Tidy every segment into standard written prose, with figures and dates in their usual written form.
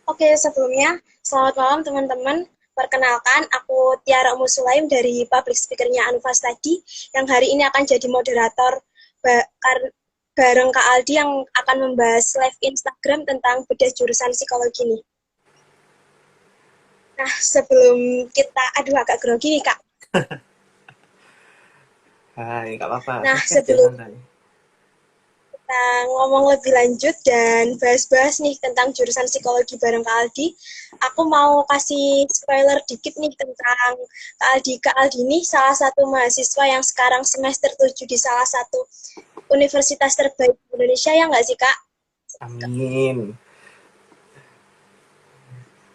Oke, sebelumnya selamat malam teman-teman. Perkenalkan, aku Tiara Umu Sulaim dari Public Speaker-nya Anufas tadi, yang hari ini akan jadi moderator bareng Kak Aldi yang akan membahas live Instagram tentang bedah jurusan psikologi nih. Nah, sebelum kita, aduh agak grogi nih Kak. Hai, nggak apa-apa. Nah, Santai aja, sebelum santai. kita ngomong lebih lanjut dan bahas-bahas nih tentang jurusan psikologi bareng Kak Aldi, aku mau kasih spoiler dikit nih tentang Kak Aldi. Kak Aldi ini salah satu mahasiswa yang sekarang semester 7 di salah satu universitas terbaik di Indonesia, ya nggak sih Kak? Amin.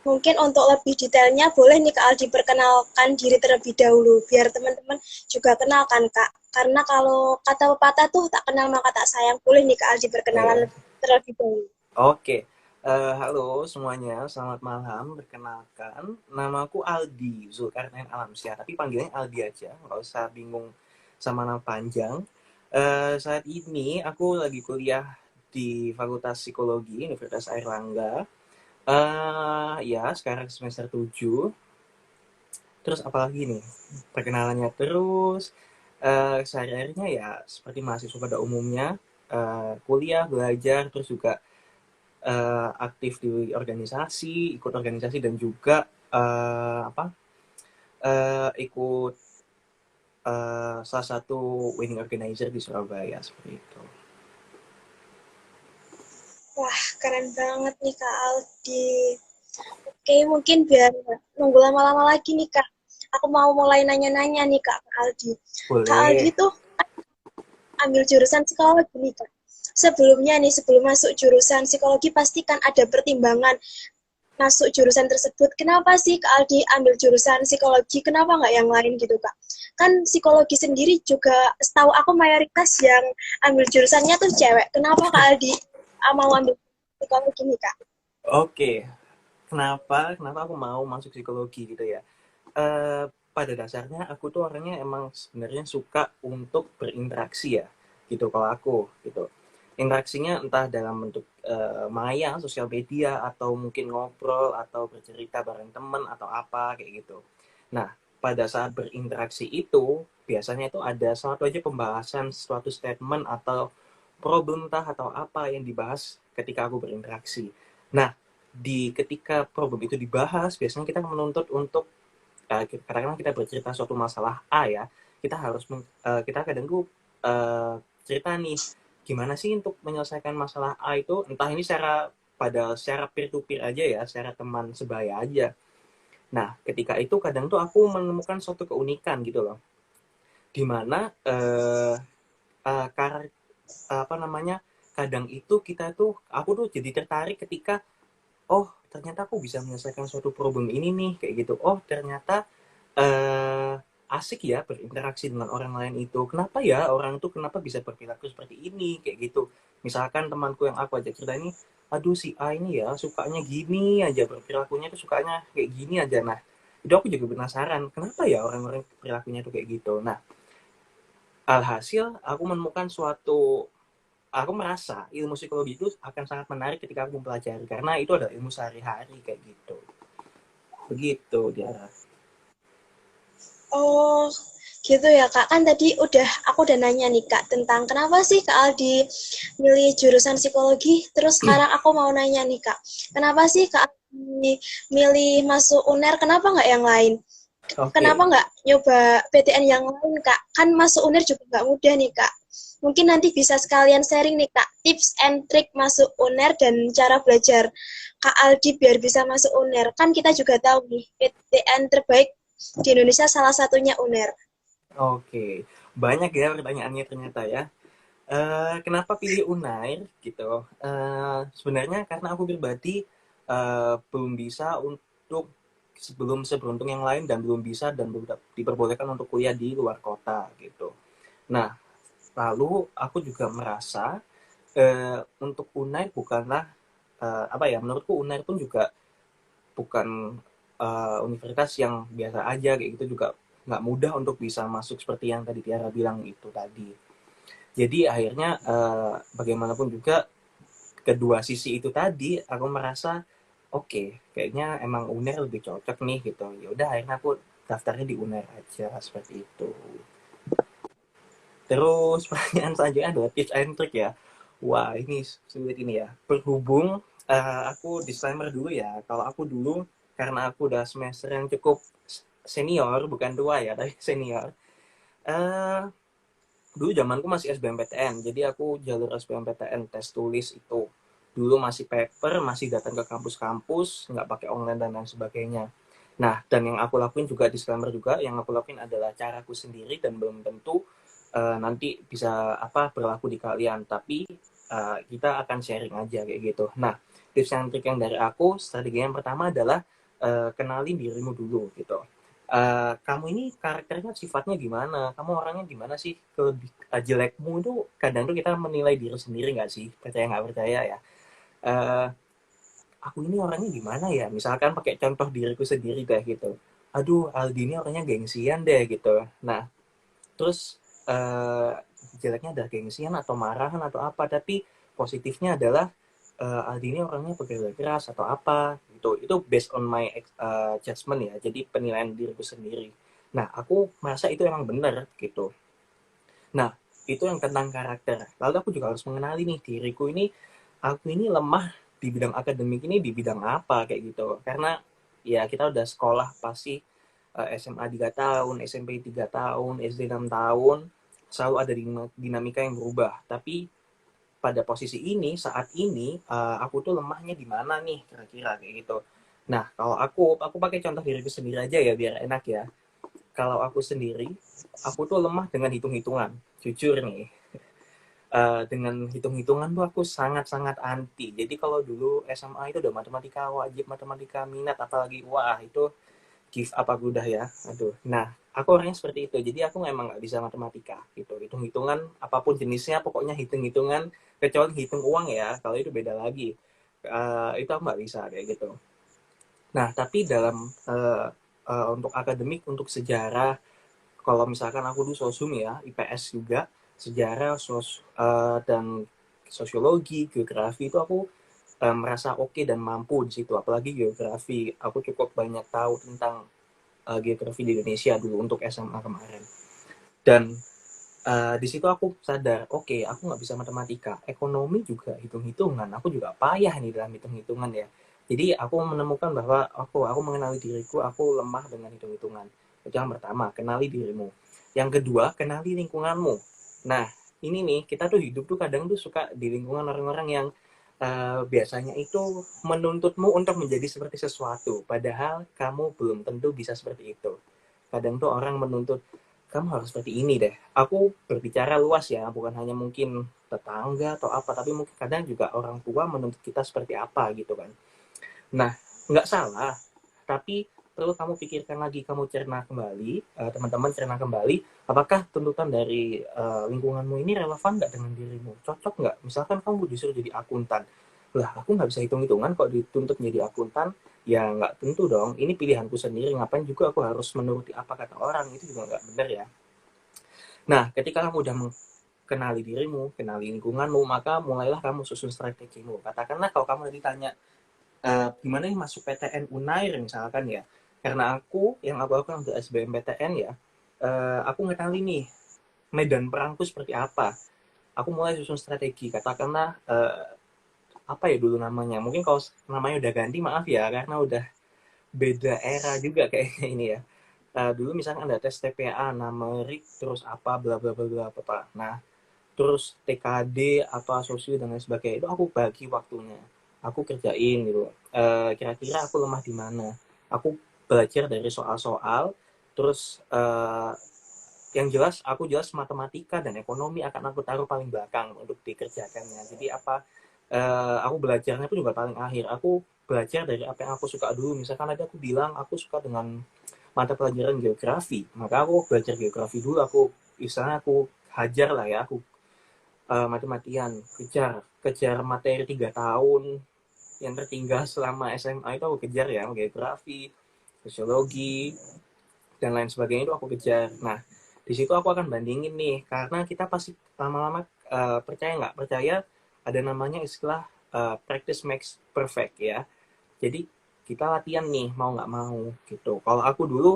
Mungkin untuk lebih detailnya boleh nih Kak Aldi perkenalkan diri terlebih dahulu, biar teman-teman juga kenal kan Kak. Karena kalau kata pepatah tuh tak kenal maka tak sayang, boleh nih Kak Aldi perkenalan Eh, terlebih dahulu. oke. Halo semuanya, selamat malam. Perkenalkan, namaku Aldi Zulkarnain Alamsyah. Tapi panggilnya Aldi aja, nggak usah bingung sama nama panjang. Saat ini aku lagi kuliah di Fakultas Psikologi Universitas Airlangga. Ya, sekarang semester 7. Terus apalagi nih? Perkenalannya terus. Sehari-harinya ya seperti mahasiswa pada umumnya, kuliah, belajar, terus juga aktif di organisasi, ikut organisasi dan juga ikut salah satu wedding organizer di Surabaya seperti itu. Wah, keren banget nih Kak Aldi. Oke, mungkin biar nggak nunggu lama-lama lagi nih Kak. Aku mau mulai nanya-nanya nih Kak Aldi. Kak Aldi Boleh. tuh ambil jurusan psikologi nih Kak. Sebelumnya nih, sebelum masuk jurusan psikologi pasti kan ada pertimbangan masuk jurusan tersebut. Kenapa sih Kak Aldi ambil jurusan psikologi? Kenapa nggak yang lain gitu Kak? Kan psikologi sendiri juga setahu aku mayoritas yang ambil jurusannya tuh cewek. Kenapa Kak Aldi mau ambil psikologi nih Kak? Oke. Kenapa aku mau masuk psikologi gitu ya? Eh, Pada dasarnya aku tuh orangnya emang sebenarnya suka untuk berinteraksi ya, gitu kalau aku gitu. Interaksinya entah dalam bentuk maya, sosial media, atau mungkin ngobrol atau bercerita bareng temen atau apa kayak gitu. Nah, pada saat berinteraksi itu biasanya itu ada suatu aja pembahasan suatu statement atau problem entah atau apa yang dibahas ketika aku berinteraksi. Nah, di ketika problem itu dibahas, biasanya kita menuntut untuk katakanlah kita bercerita suatu masalah A ya, kita harus kita kadang tuh cerita nih gimana sih untuk menyelesaikan masalah A itu, entah ini secara peer to peer aja ya, secara teman sebaya aja. Nah, ketika itu kadang tuh aku menemukan suatu keunikan gitu loh, dimana karena apa namanya, kadang itu kita tuh aku tuh jadi tertarik ketika oh ternyata aku bisa menyelesaikan suatu problem ini nih kayak gitu, oh ternyata eh asik ya berinteraksi dengan orang lain itu. Kenapa ya orang tuh kenapa bisa berperilaku seperti ini kayak gitu. Misalkan temanku yang aku ajak cerita ini, aduh si A ini ya sukanya gini aja, berperilakunya tuh sukanya kayak gini aja. Nah, itu aku juga penasaran, kenapa ya orang-orang perilakunya tuh kayak gitu. Nah, alhasil aku menemukan aku merasa ilmu psikologi itu akan sangat menarik ketika aku mempelajari karena itu adalah ilmu sehari-hari kayak gitu. Begitu dia. Oh, gitu ya Kak. Kan tadi aku udah nanya nih Kak tentang kenapa sih Kak Aldi milih jurusan psikologi. Terus sekarang aku mau nanya nih Kak, kenapa sih Kak Aldi milih masuk UNER? Kenapa nggak yang lain? Kenapa Oke. nggak nyoba PTN yang lain Kak? Kan masuk UNER juga nggak mudah nih Kak. Mungkin nanti bisa sekalian sharing nih Kak, tips and trick masuk UNER dan cara belajar Kak Aldi biar bisa masuk UNER. Kan kita juga tahu nih, PTN terbaik di Indonesia salah satunya UNER. Oke, banyak ya pertanyaannya ternyata ya. Kenapa pilih Unair gitu? Sebenarnya karena aku pribadi belum bisa untuk sebelum seberuntung yang lain dan belum bisa dan belum diperbolehkan untuk kuliah di luar kota gitu. Nah, lalu aku juga merasa untuk Unair bukanlah apa ya? Menurutku Unair pun juga bukan universitas yang biasa aja kayak gitu, juga nggak mudah untuk bisa masuk seperti yang tadi Tiara bilang itu tadi. Jadi akhirnya bagaimanapun juga kedua sisi itu tadi aku merasa oke, kayaknya emang UNER lebih cocok nih gitu. Ya udah akhirnya aku daftarnya di UNER aja seperti itu. Terus pertanyaan selanjutnya adalah tips and trick ya. Wah, ini sulit ini ya. Berhubung aku disclaimer dulu ya. Kalau aku dulu karena aku udah semester yang cukup senior, bukan tua ya, tapi senior. eh Dulu zamanku masih SBMPTN, jadi aku jalur SBMPTN tes tulis itu. Dulu masih paper, masih datang ke kampus-kampus, nggak pakai online dan lain sebagainya. Nah, dan yang aku lakuin juga disclaimer juga, yang aku lakuin adalah caraku sendiri dan belum tentu nanti bisa apa berlaku di kalian. Tapi kita akan sharing aja kayak gitu. Nah, tips and trick yang dari aku, strategi yang pertama adalah kenalin dirimu dulu gitu. Kamu ini karakternya sifatnya gimana? Kamu orangnya gimana sih? Jelekmu itu kadang tuh kita menilai diri sendiri nggak sih? Percaya nggak percaya ya? Eh, aku ini orangnya gimana ya? Misalkan pakai contoh diriku sendiri deh gitu. Aduh, Aldi ini orangnya gengsian deh gitu. Nah, terus jeleknya ada gengsian atau marahan atau apa, tapi positifnya adalah Aldi ini orangnya pekerja keras atau apa gitu. Itu based on my judgment ya, jadi penilaian diriku sendiri. Nah, aku merasa itu emang benar gitu. Nah, itu yang tentang karakter. Lalu aku juga harus mengenali nih diriku ini, aku ini lemah di bidang akademik ini di bidang apa kayak gitu. Karena ya kita udah sekolah pasti SMA 3 tahun, SMP 3 tahun, SD 6 tahun, selalu ada dinamika yang berubah. Tapi pada posisi ini, saat ini, aku tuh lemahnya di mana nih kira-kira kayak gitu. Nah, kalau aku pakai contoh diriku sendiri aja ya biar enak ya. Kalau aku sendiri, aku tuh lemah dengan hitung-hitungan. Jujur nih, dengan hitung-hitungan tuh aku sangat-sangat anti. Jadi kalau dulu SMA itu udah matematika wajib, matematika minat, apalagi wah itu give up aku udah ya. Aduh. Nah, aku orangnya seperti itu. Jadi aku emang nggak bisa matematika gitu. Hitung-hitungan apapun jenisnya, pokoknya hitung-hitungan kecuali hitung uang ya. Kalau itu beda lagi. Itu aku nggak bisa kayak gitu. Nah, tapi dalam untuk akademik, untuk sejarah, kalau misalkan aku dulu sosum ya, IPS juga, sejarah, dan sosiologi, geografi itu aku merasa oke dan mampu di situ. Apalagi geografi, aku cukup banyak tahu tentang geografi di Indonesia dulu untuk SMA kemarin. Dan di situ aku sadar, oke, aku nggak bisa matematika, ekonomi juga hitung-hitungan, aku juga payah nih dalam hitung-hitungan ya. Jadi aku menemukan bahwa aku mengenali diriku, aku lemah dengan hitung-hitungan. Itu yang pertama, kenali dirimu. Yang kedua, kenali lingkunganmu. Nah, ini nih, kita tuh hidup tuh kadang tuh suka di lingkungan orang-orang yang biasanya itu menuntutmu untuk menjadi seperti sesuatu, padahal kamu belum tentu bisa seperti itu. Kadang tuh orang menuntut, kamu harus seperti ini deh. Aku berbicara luas ya, bukan hanya mungkin tetangga atau apa, tapi mungkin kadang juga orang tua menuntut kita seperti apa gitu kan. Nah, nggak salah, tapi perlu kamu pikirkan lagi, kamu cerna kembali, teman-teman cerna kembali, apakah tuntutan dari lingkunganmu ini relevan nggak dengan dirimu? Cocok nggak? Misalkan kamu disuruh jadi akuntan, lah aku nggak bisa hitung-hitungan kok dituntut menjadi akuntan, ya nggak tentu dong, ini pilihanku sendiri, ngapain juga aku harus menuruti apa kata orang, itu juga nggak benar ya. Nah, ketika kamu udah kenali dirimu, kenali lingkunganmu, maka mulailah kamu susun strategimu. Katakanlah kalau kamu tadi tanya, gimana nih masuk PTN Unair misalkan ya, karena aku lakukan untuk SBMPTN ya, aku ngenali nih medan perangku seperti apa, aku mulai susun strategi, katakanlah apa ya dulu namanya, mungkin kalau namanya udah ganti maaf ya karena udah beda era juga kayaknya ini ya. Dulu misalkan ada tes TPA, numerik, terus apa bla bla bla bla apa. Nah, terus TKD apa sosial dan lain sebagainya itu aku bagi waktunya, aku kerjain gitu. Kira-kira aku lemah di mana, aku belajar dari soal-soal, terus yang jelas aku jelas matematika dan ekonomi akan aku taruh paling belakang untuk dikerjakannya. Jadi apa, aku belajarnya pun juga paling akhir, aku belajar dari apa yang aku suka dulu. Misalkan ada aku bilang aku suka dengan mata pelajaran geografi, maka aku belajar geografi dulu, aku istilahnya aku hajar lah ya, aku mati-matian kejar kejar materi 3 tahun yang tertinggal selama SMA itu aku kejar ya, geografi, sosiologi dan lain sebagainya itu aku kejar. Nah, di situ aku akan bandingin nih, karena kita pasti lama-lama percaya nggak percaya ada namanya istilah practice makes perfect ya. Jadi kita latihan nih, mau nggak mau gitu. Kalau aku dulu,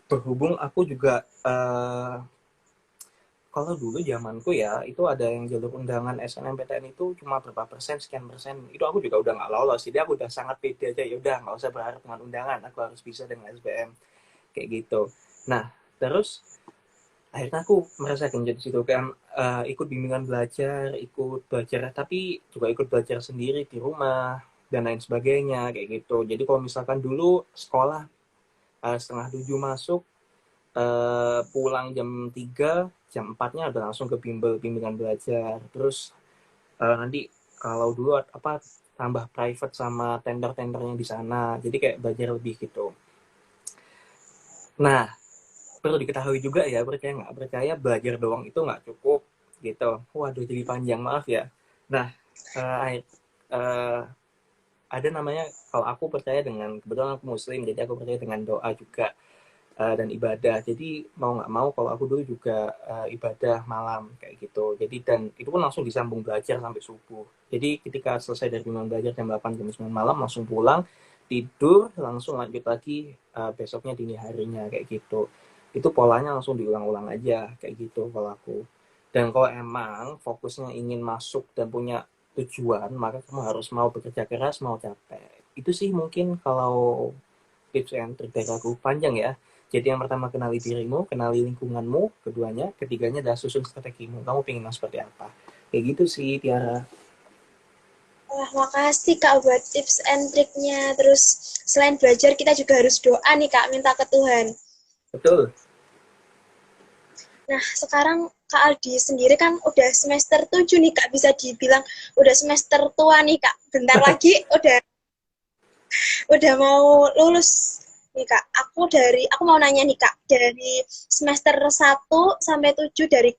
berhubung aku juga kalau dulu zamanku ya, itu ada yang jalur undangan SNMPTN itu cuma berapa persen, sekian persen. Itu aku juga udah nggak lolos. Jadi aku udah sangat pede aja, ya udah nggak usah berharap dengan undangan, aku harus bisa dengan SBM kayak gitu. Nah, terus akhirnya aku merasa genjot di situ kan, ikut bimbingan belajar, ikut belajar, tapi juga ikut belajar sendiri di rumah dan lain sebagainya kayak gitu. Jadi kalau misalkan dulu sekolah setengah 7 masuk, pulang jam 3, jam 4-nya udah langsung ke bimbingan belajar. Terus nanti kalau dulu apa tambah private sama tender-tendernya di sana. Jadi kayak belajar lebih gitu. Nah, perlu diketahui juga ya, percaya nggak percaya belajar doang itu nggak cukup gitu. Waduh, jadi panjang, maaf ya. Nah, eh, eh, ada namanya, kalau aku percaya dengan, kebetulan aku muslim, jadi aku percaya dengan doa juga, dan ibadah. Jadi mau nggak mau, kalau aku dulu juga ibadah malam kayak gitu. Jadi dan itu pun langsung disambung belajar sampai subuh. Jadi ketika selesai dari bimbingan belajar jam 8 jam 9 malam, langsung pulang, tidur, langsung lanjut lagi besoknya dini harinya kayak gitu. Itu polanya langsung diulang-ulang aja kayak gitu kalau aku. Dan kalau emang fokusnya ingin masuk dan punya tujuan, maka kamu harus mau bekerja keras, mau capek. Itu sih mungkin kalau tips and trik dari aku. Panjang ya. Jadi yang pertama, kenali dirimu, kenali lingkunganmu, keduanya, ketiganya adalah susun strategimu. Kamu pengen seperti apa? Kayak gitu sih, Tiara. Wah, makasih Kak buat tips and triknya. Terus selain belajar, kita juga harus doa nih Kak, minta ke Tuhan. Betul. Nah, sekarang Kak Aldi sendiri kan udah semester 7 nih Kak, bisa dibilang udah semester tua nih Kak. Bentar lagi udah mau lulus nih Kak. Aku mau nanya nih Kak, dari semester 1 sampai 7 dari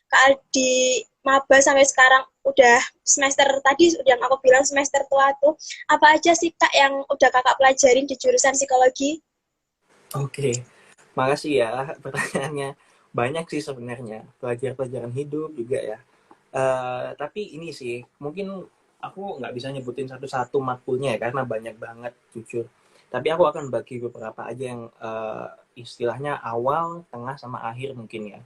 Kak Aldi maba sampai sekarang udah semester tadi yang aku bilang semester tua tuh, apa aja sih Kak yang udah Kakak pelajarin di jurusan psikologi? Oke. Makasih ya pertanyaannya. Banyak sih sebenarnya. Pelajaran hidup juga ya. Tapi ini sih, mungkin aku nggak bisa nyebutin satu-satu matkulnya ya, karena banyak banget, jujur. Tapi aku akan bagi beberapa aja yang istilahnya awal, tengah, sama akhir mungkin ya.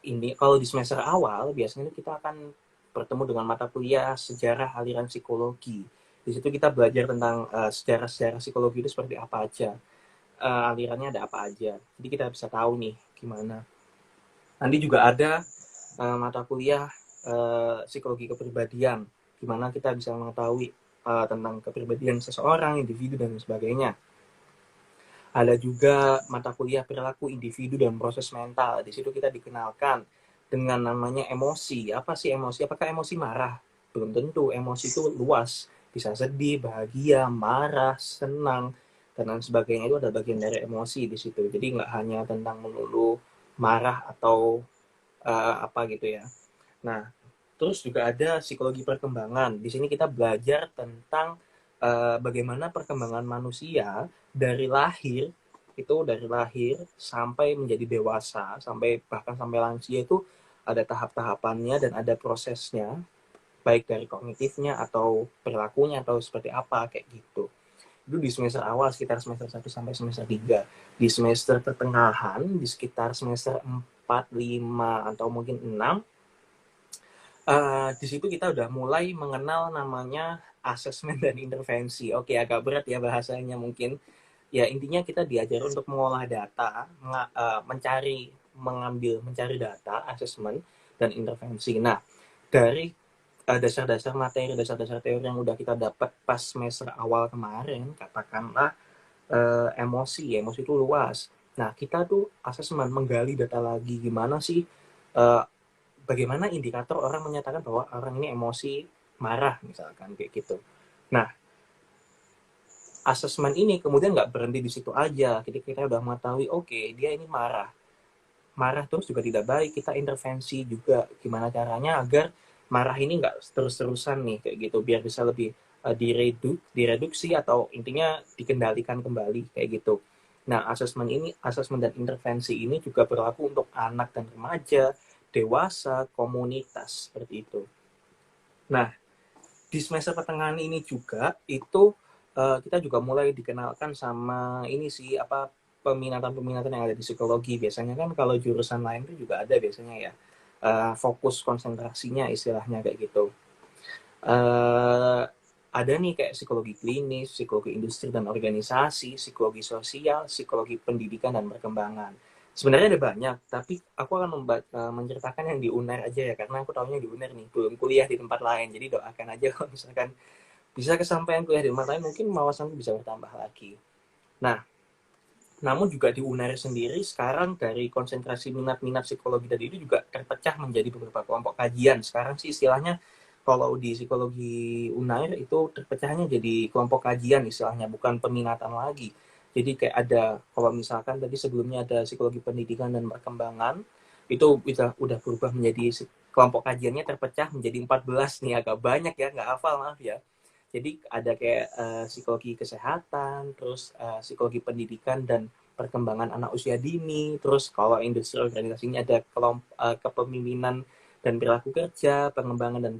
Ini kalau di semester awal biasanya kita akan bertemu dengan mata kuliah sejarah aliran psikologi. Di situ kita belajar tentang sejarah-sejarah psikologi itu seperti apa aja, alirannya ada apa aja. Jadi kita bisa tahu nih gimana. Nanti juga ada mata kuliah psikologi kepribadian, gimana kita bisa mengetahui tentang kepribadian seseorang, individu, dan sebagainya. Ada juga mata kuliah perilaku individu dan proses mental. Di situ kita dikenalkan dengan namanya emosi. Apa sih emosi? Apakah emosi marah? Belum tentu. Emosi itu luas. Bisa sedih, bahagia, marah, senang, dan lain sebagainya. Itu ada bagian dari emosi di situ. Jadi nggak hanya tentang melulu marah atau apa gitu ya. Nah, terus juga ada psikologi perkembangan. Di sini kita belajar tentang bagaimana perkembangan manusia dari lahir sampai menjadi dewasa, sampai bahkan sampai lansia itu ada tahap-tahapannya dan ada prosesnya, baik dari kognitifnya atau perilakunya atau seperti apa kayak gitu. Itu di semester awal sekitar semester 1 sampai semester 3. Di semester pertengahan di sekitar semester 4, 5 atau mungkin 6, di situ kita udah mulai mengenal namanya asesmen dan intervensi. Oke, agak berat ya bahasanya mungkin. Ya, intinya kita diajar untuk mengolah data, mencari data, asesmen, dan intervensi. Nah, dari dasar-dasar materi, dasar-dasar teori yang udah kita dapat pas semester awal kemarin, katakanlah emosi itu luas. Nah, kita tuh asesmen, menggali data lagi, gimana sih eh, bagaimana indikator orang menyatakan bahwa orang ini emosi, marah misalkan kayak gitu. Nah, asesmen ini kemudian nggak berhenti di situ aja. Jadi kita udah mengetahui, oke, dia ini marah. Marah terus juga tidak baik, kita intervensi juga gimana caranya agar marah ini nggak terus-terusan nih kayak gitu, biar bisa lebih direduksi atau intinya dikendalikan kembali kayak gitu. Nah, asesmen dan intervensi ini juga berlaku untuk anak dan remaja, dewasa, komunitas seperti itu. Nah, di semester pertengahan ini juga itu kita juga mulai dikenalkan sama ini sih, apa, peminatan-peminatan yang ada di psikologi. Biasanya kan kalau jurusan lain itu juga ada biasanya ya, fokus konsentrasinya istilahnya kayak gitu. Eh, ada nih kayak psikologi klinis, psikologi industri dan organisasi, psikologi sosial, psikologi pendidikan dan perkembangan. Sebenarnya ada banyak, tapi aku akan menceritakan yang di UNER aja ya, karena aku tahunya di UNER nih, belum kuliah di tempat lain. Jadi doakan aja kalau misalkan bisa kesampaian kuliah di tempat lain, mungkin wawasanku bisa bertambah lagi. Nah, namun juga di UNER sendiri sekarang dari konsentrasi minat-minat psikologi tadi itu juga terpecah menjadi beberapa kelompok kajian. Sekarang sih istilahnya kalau di psikologi UNER itu terpecahnya jadi kelompok kajian istilahnya, bukan peminatan lagi. Jadi kayak ada, kalau misalkan tadi sebelumnya ada psikologi pendidikan dan perkembangan, itu udah berubah menjadi kelompok kajiannya terpecah menjadi 14 nih, agak banyak ya, nggak hafal maaf ya. Jadi ada kayak psikologi kesehatan, terus psikologi pendidikan dan perkembangan anak usia dini, terus kalau industri organisasinya ada kepemimpinan dan perilaku kerja, pengembangan dan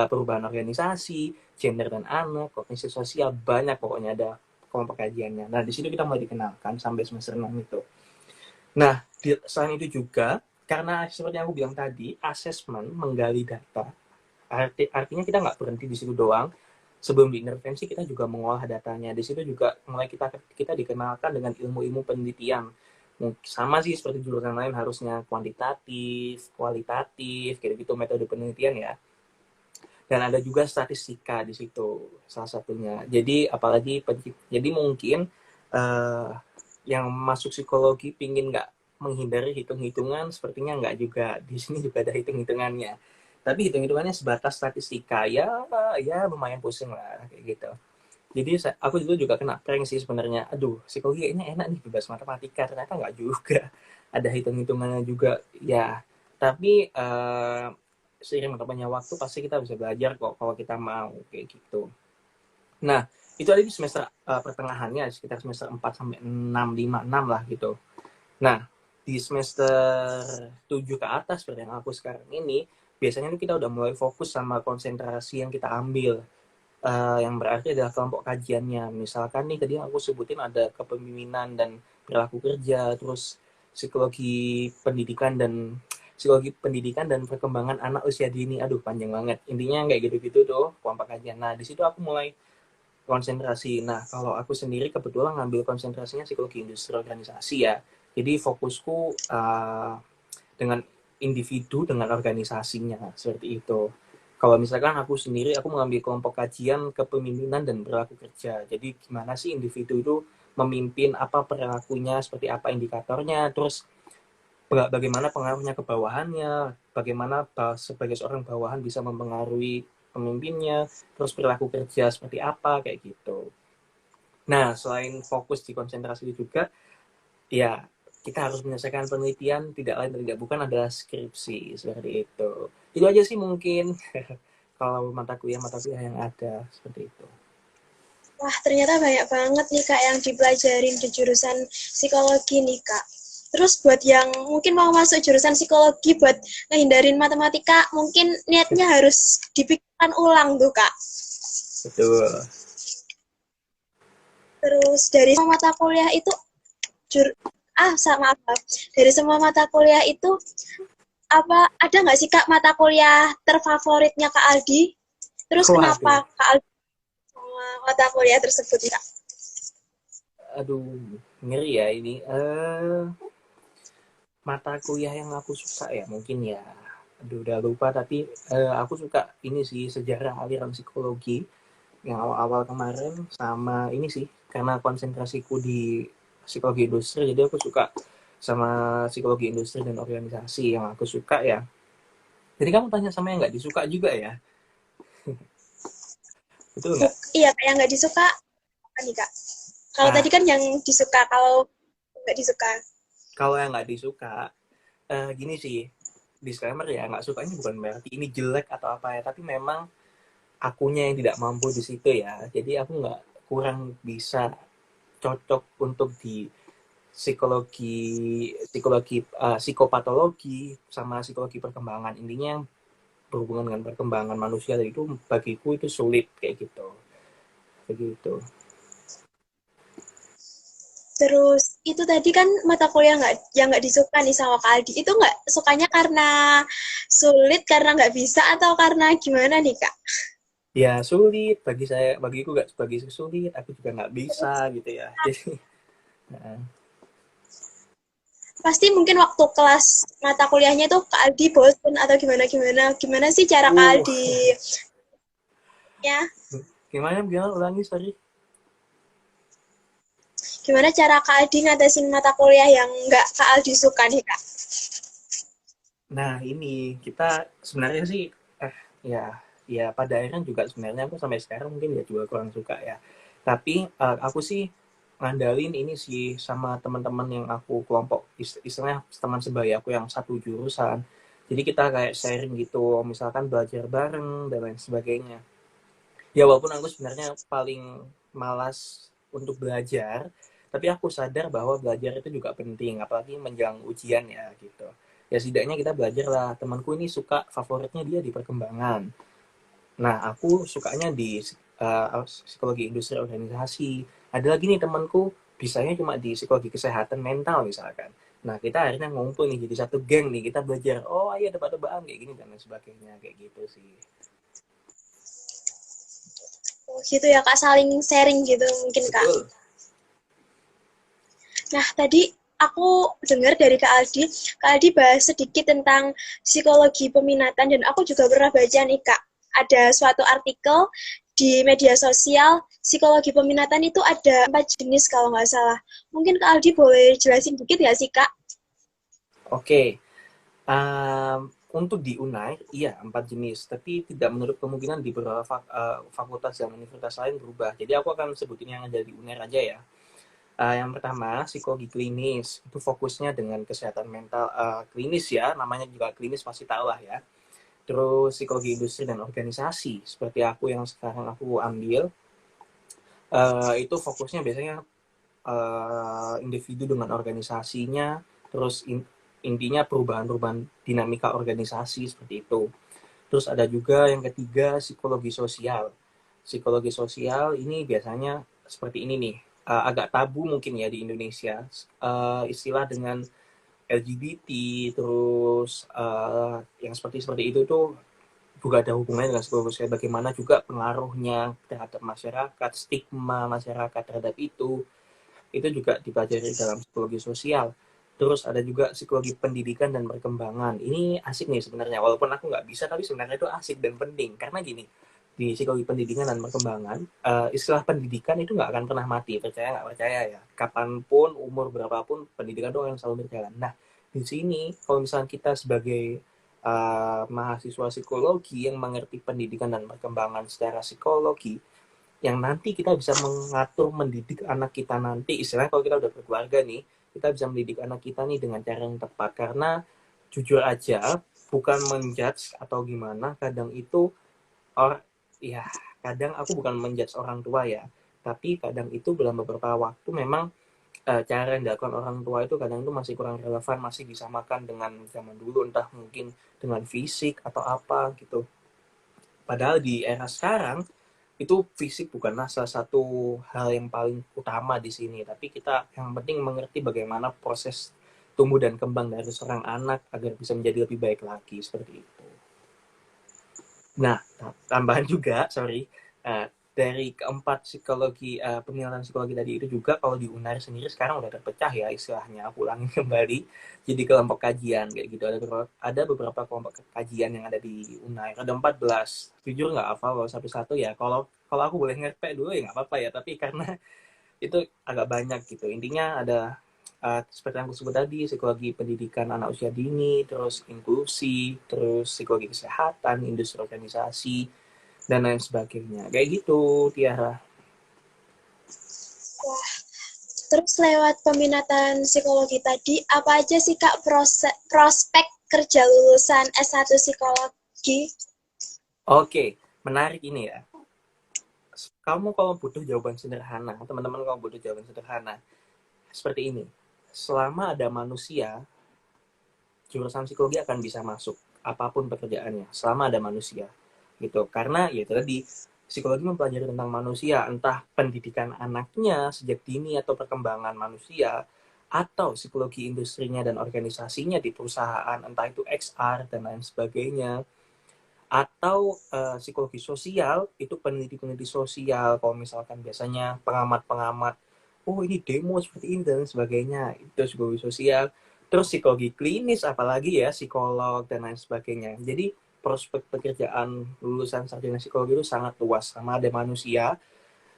perubahan organisasi, gender dan anak, kognisi sosial, banyak pokoknya ada kelompok kajiannya. Nah, di situ kita mulai dikenalkan sampai semester 6 itu. Nah, selain itu juga, karena seperti yang aku bilang tadi, asesmen menggali data, artinya kita nggak berhenti di situ doang. Sebelum diintervensi kita juga mengolah datanya. Di situ juga mulai kita dikenalkan dengan ilmu-ilmu penelitian. Sama sih seperti jurusan lain, harusnya kuantitatif, kualitatif, kayak gitu metode penelitian ya. Dan ada juga statistika di situ salah satunya. Jadi apalagi jadi mungkin uh, yang masuk psikologi pingin nggak menghindari hitung-hitungan, sepertinya nggak juga. Di sini juga ada hitung-hitungannya. Tapi hitung-hitungannya sebatas statistika, ya lumayan pusing lah kayak gitu. Jadi aku dulu juga kena prank sih sebenarnya. Aduh, psikologi ini enak nih, bebas matematika. Ternyata nggak juga. Ada hitung-hitungannya juga. Ya, tapi seiring bertambahnya waktu pasti kita bisa belajar kok kalau kita mau kayak gitu. Nah, itu ada di semester pertengahannya, sekitar semester 4 sampai 6, 5, 6 lah gitu. Nah, di semester 7 ke atas seperti yang aku sekarang ini, biasanya kita udah mulai fokus sama konsentrasi yang kita ambil. Yang berarti adalah kelompok kajiannya. Misalkan nih tadi aku sebutin ada kepemimpinan dan perilaku kerja, terus psikologi pendidikan dan perkembangan anak usia dini. Aduh, panjang banget. Intinya kayak gitu-gitu tuh kelompok kajian. Nah, di situ aku mulai konsentrasi. Nah, kalau aku sendiri kebetulan ngambil konsentrasinya psikologi industri organisasi ya. Jadi fokusku dengan individu dengan organisasinya seperti itu. Kalau misalkan aku sendiri, aku mengambil kelompok kajian kepemimpinan dan perilaku kerja. Jadi gimana sih individu itu memimpin, apa perilakunya, seperti apa indikatornya, terus bagaimana pengaruhnya ke bawahannya, bagaimana sebagai seorang bawahan bisa mempengaruhi pemimpinnya, terus perilaku kerja seperti apa, kayak gitu. Nah, selain fokus di konsentrasi juga, ya kita harus menyelesaikan penelitian, tidak lain dan tidak bukan adalah skripsi, seperti itu. Itu aja sih mungkin kalau mata kuliah yang ada seperti itu. Wah, ternyata banyak banget nih Kak yang dipelajarin di jurusan psikologi nih Kak. Terus buat yang mungkin mau masuk jurusan psikologi buat ngehindarin matematika, mungkin niatnya harus dipikirkan ulang tuh Kak. Betul. Terus dari semua mata kuliah itu maaf. Dari semua mata kuliah itu ada nggak sih Kak mata kuliah terfavoritnya Kak Aldi? Terus Waduh. kenapa Kak Aldi sama mata kuliah tersebut Kak? Aduh, ngeri ya ini. Mata kuliah yang aku suka ya mungkin ya. Aduh, udah lupa tapi aku suka ini sih, sejarah aliran psikologi yang awal-awal kemarin, sama ini sih karena konsentrasiku di psikologi industri, jadi aku suka sama psikologi industri dan organisasi yang aku suka ya. Jadi kamu tanya sama yang nggak disuka juga ya? Betul nggak? Iya, Kak, yang nggak disuka apa nih Kak? Kalau Ah, tadi kan yang disuka, kalau nggak disuka. kalau yang nggak disuka, gini sih, disclaimer ya, nggak sukanya bukan berarti ini jelek atau apa ya, tapi memang akunya yang tidak mampu di situ ya. Jadi aku nggak, kurang bisa cocok untuk di psikopatologi sama psikologi perkembangan. Intinya yang berhubungan dengan perkembangan manusia itu bagiku itu sulit kayak gitu. begitu. Terus itu tadi kan mata kuliah yang nggak disuka nih sama Kak Aldi. Itu nggak sukanya karena sulit, karena nggak bisa, atau karena gimana nih Kak? Ya sulit bagi saya, bagiku nggak, bagi sulit, aku juga nggak bisa gitu ya. Jadi nah, Pasti mungkin waktu kelas mata kuliahnya tuh Kak Aldi bosen atau gimana-gimana. Gimana sih cara Kak uh Aldi ya? gimana gimana ulangi, sorry. Gimana cara Kak Aldi ngatasin mata kuliah yang nggak Kak Aldi suka nih Kak? Nah ini kita sebenarnya sih ya ya pada akhirnya juga sebenarnya aku sampai sekarang mungkin ya juga kurang suka ya. Tapi aku sih ngandalin ini sih sama teman-teman yang aku kelompok, istilahnya teman sebaya aku yang satu jurusan. Jadi kita kayak sharing gitu, misalkan belajar bareng dan lain sebagainya. Ya walaupun aku sebenarnya paling malas untuk belajar, tapi aku sadar bahwa belajar itu juga penting, apalagi menjelang ujian ya gitu. Ya setidaknya kita belajar lah. Temanku ini suka, favoritnya dia di perkembangan. Nah aku sukanya di psikologi industri organisasi. Ada lagi nih temanku bisanya cuma di psikologi kesehatan mental misalkan. Nah kita akhirnya ngumpul nih jadi satu geng nih, kita belajar, oh iya tebak-tebakan kayak gini dan lain sebagainya, kayak gitu sih. Oh, gitu ya Kak, saling sharing gitu mungkin Kak. Betul. Nah, tadi aku dengar dari Kak Aldi bahas sedikit tentang psikologi peminatan, dan aku juga pernah baca nih Kak, ada suatu artikel di media sosial, psikologi peminatan itu ada 4 jenis kalau nggak salah. Mungkin Kak Aldi boleh jelasin dikit nggak sih Kak? Oke. Um, untuk di UNAIR, iya 4 jenis, tapi tidak menutup kemungkinan di beberapa fakultas dan universitas lain berubah. Jadi aku akan sebutin yang ada di UNAIR aja ya. Yang pertama, psikologi klinis. Itu fokusnya dengan kesehatan mental klinis ya, namanya juga klinis pasti tahu lah ya. Terus psikologi industri dan organisasi, seperti aku yang sekarang aku ambil, itu fokusnya biasanya individu dengan organisasinya, terus intinya perubahan-perubahan dinamika organisasi seperti itu. Terus ada juga yang ketiga, psikologi sosial. Psikologi sosial ini biasanya seperti ini nih, agak tabu mungkin ya di Indonesia, istilah dengan LGBT, terus yang seperti seperti itu tuh juga ada hubungannya dengan psikologi sosial, bagaimana juga pengaruhnya terhadap masyarakat, stigma masyarakat terhadap itu juga dipelajari dalam psikologi sosial. Terus ada juga psikologi pendidikan dan perkembangan. Ini asik nih sebenarnya, walaupun aku nggak bisa, tapi sebenarnya itu asik dan penting. Karena gini, di psikologi pendidikan dan perkembangan, istilah pendidikan itu nggak akan pernah mati, percaya nggak percaya ya. Kapanpun, umur berapapun, pendidikan itu akan selalu berjalan. Nah, di sini, kalau misalnya kita sebagai mahasiswa psikologi yang mengerti pendidikan dan perkembangan secara psikologi, yang nanti kita bisa mengatur mendidik anak kita nanti, istilahnya kalau kita udah berkeluarga nih, kita bisa mendidik anak kita nih dengan cara yang tepat. Karena jujur aja, bukan menjudge atau gimana, kadang itu ya kadang aku bukan menjudge orang tua ya, tapi kadang itu dalam beberapa waktu memang cara yang dilakukan orang tua itu kadang itu masih kurang relevan, masih disamakan dengan zaman dulu, entah mungkin dengan fisik atau apa gitu. Padahal di era sekarang itu fisik bukanlah salah satu hal yang paling utama di sini, tapi kita yang penting mengerti bagaimana proses tumbuh dan kembang dari seorang anak agar bisa menjadi lebih baik lagi seperti itu. Nah, tambahan juga, sorry, dari keempat psikologi, penilaian psikologi tadi itu juga kalau di UNAR sendiri sekarang udah terpecah ya istilahnya, aku ulangin kembali, jadi kelompok kajian kayak gitu. Ada beberapa kelompok kajian yang ada di UNAR, ada 14. Jujur nggak hafal kalau sampai satu ya, kalau kalau aku boleh ngepek dulu ya nggak apa-apa ya, tapi karena itu agak banyak gitu. Intinya ada seperti yang aku sebut tadi, psikologi pendidikan anak usia dini, terus inklusi, terus psikologi kesehatan, industri organisasi, dan lain sebagainya. Kayak gitu, Tiara. Wah, terus lewat peminatan psikologi tadi, apa aja sih Kak prospek kerja lulusan S1 psikologi? Oke, menarik ini ya. Kamu kalau butuh jawaban sederhana, teman-teman kalau butuh jawaban sederhana, seperti ini. Selama ada manusia, jurusan psikologi akan bisa masuk apapun pekerjaannya selama ada manusia gitu, karena ya itu tadi, psikologi mempelajari tentang manusia, entah pendidikan anaknya sejak dini atau perkembangan manusia, atau psikologi industrinya dan organisasinya di perusahaan, entah itu XR dan lain sebagainya, atau psikologi sosial, itu peneliti-peneliti sosial, kalau misalkan biasanya pengamat-pengamat, oh ini demo seperti ini dan sebagainya, itu psikologi sosial. Terus psikologi klinis, apalagi ya, psikolog dan lain sebagainya. Jadi prospek pekerjaan lulusan sarjana psikologi itu sangat luas, sama ada manusia,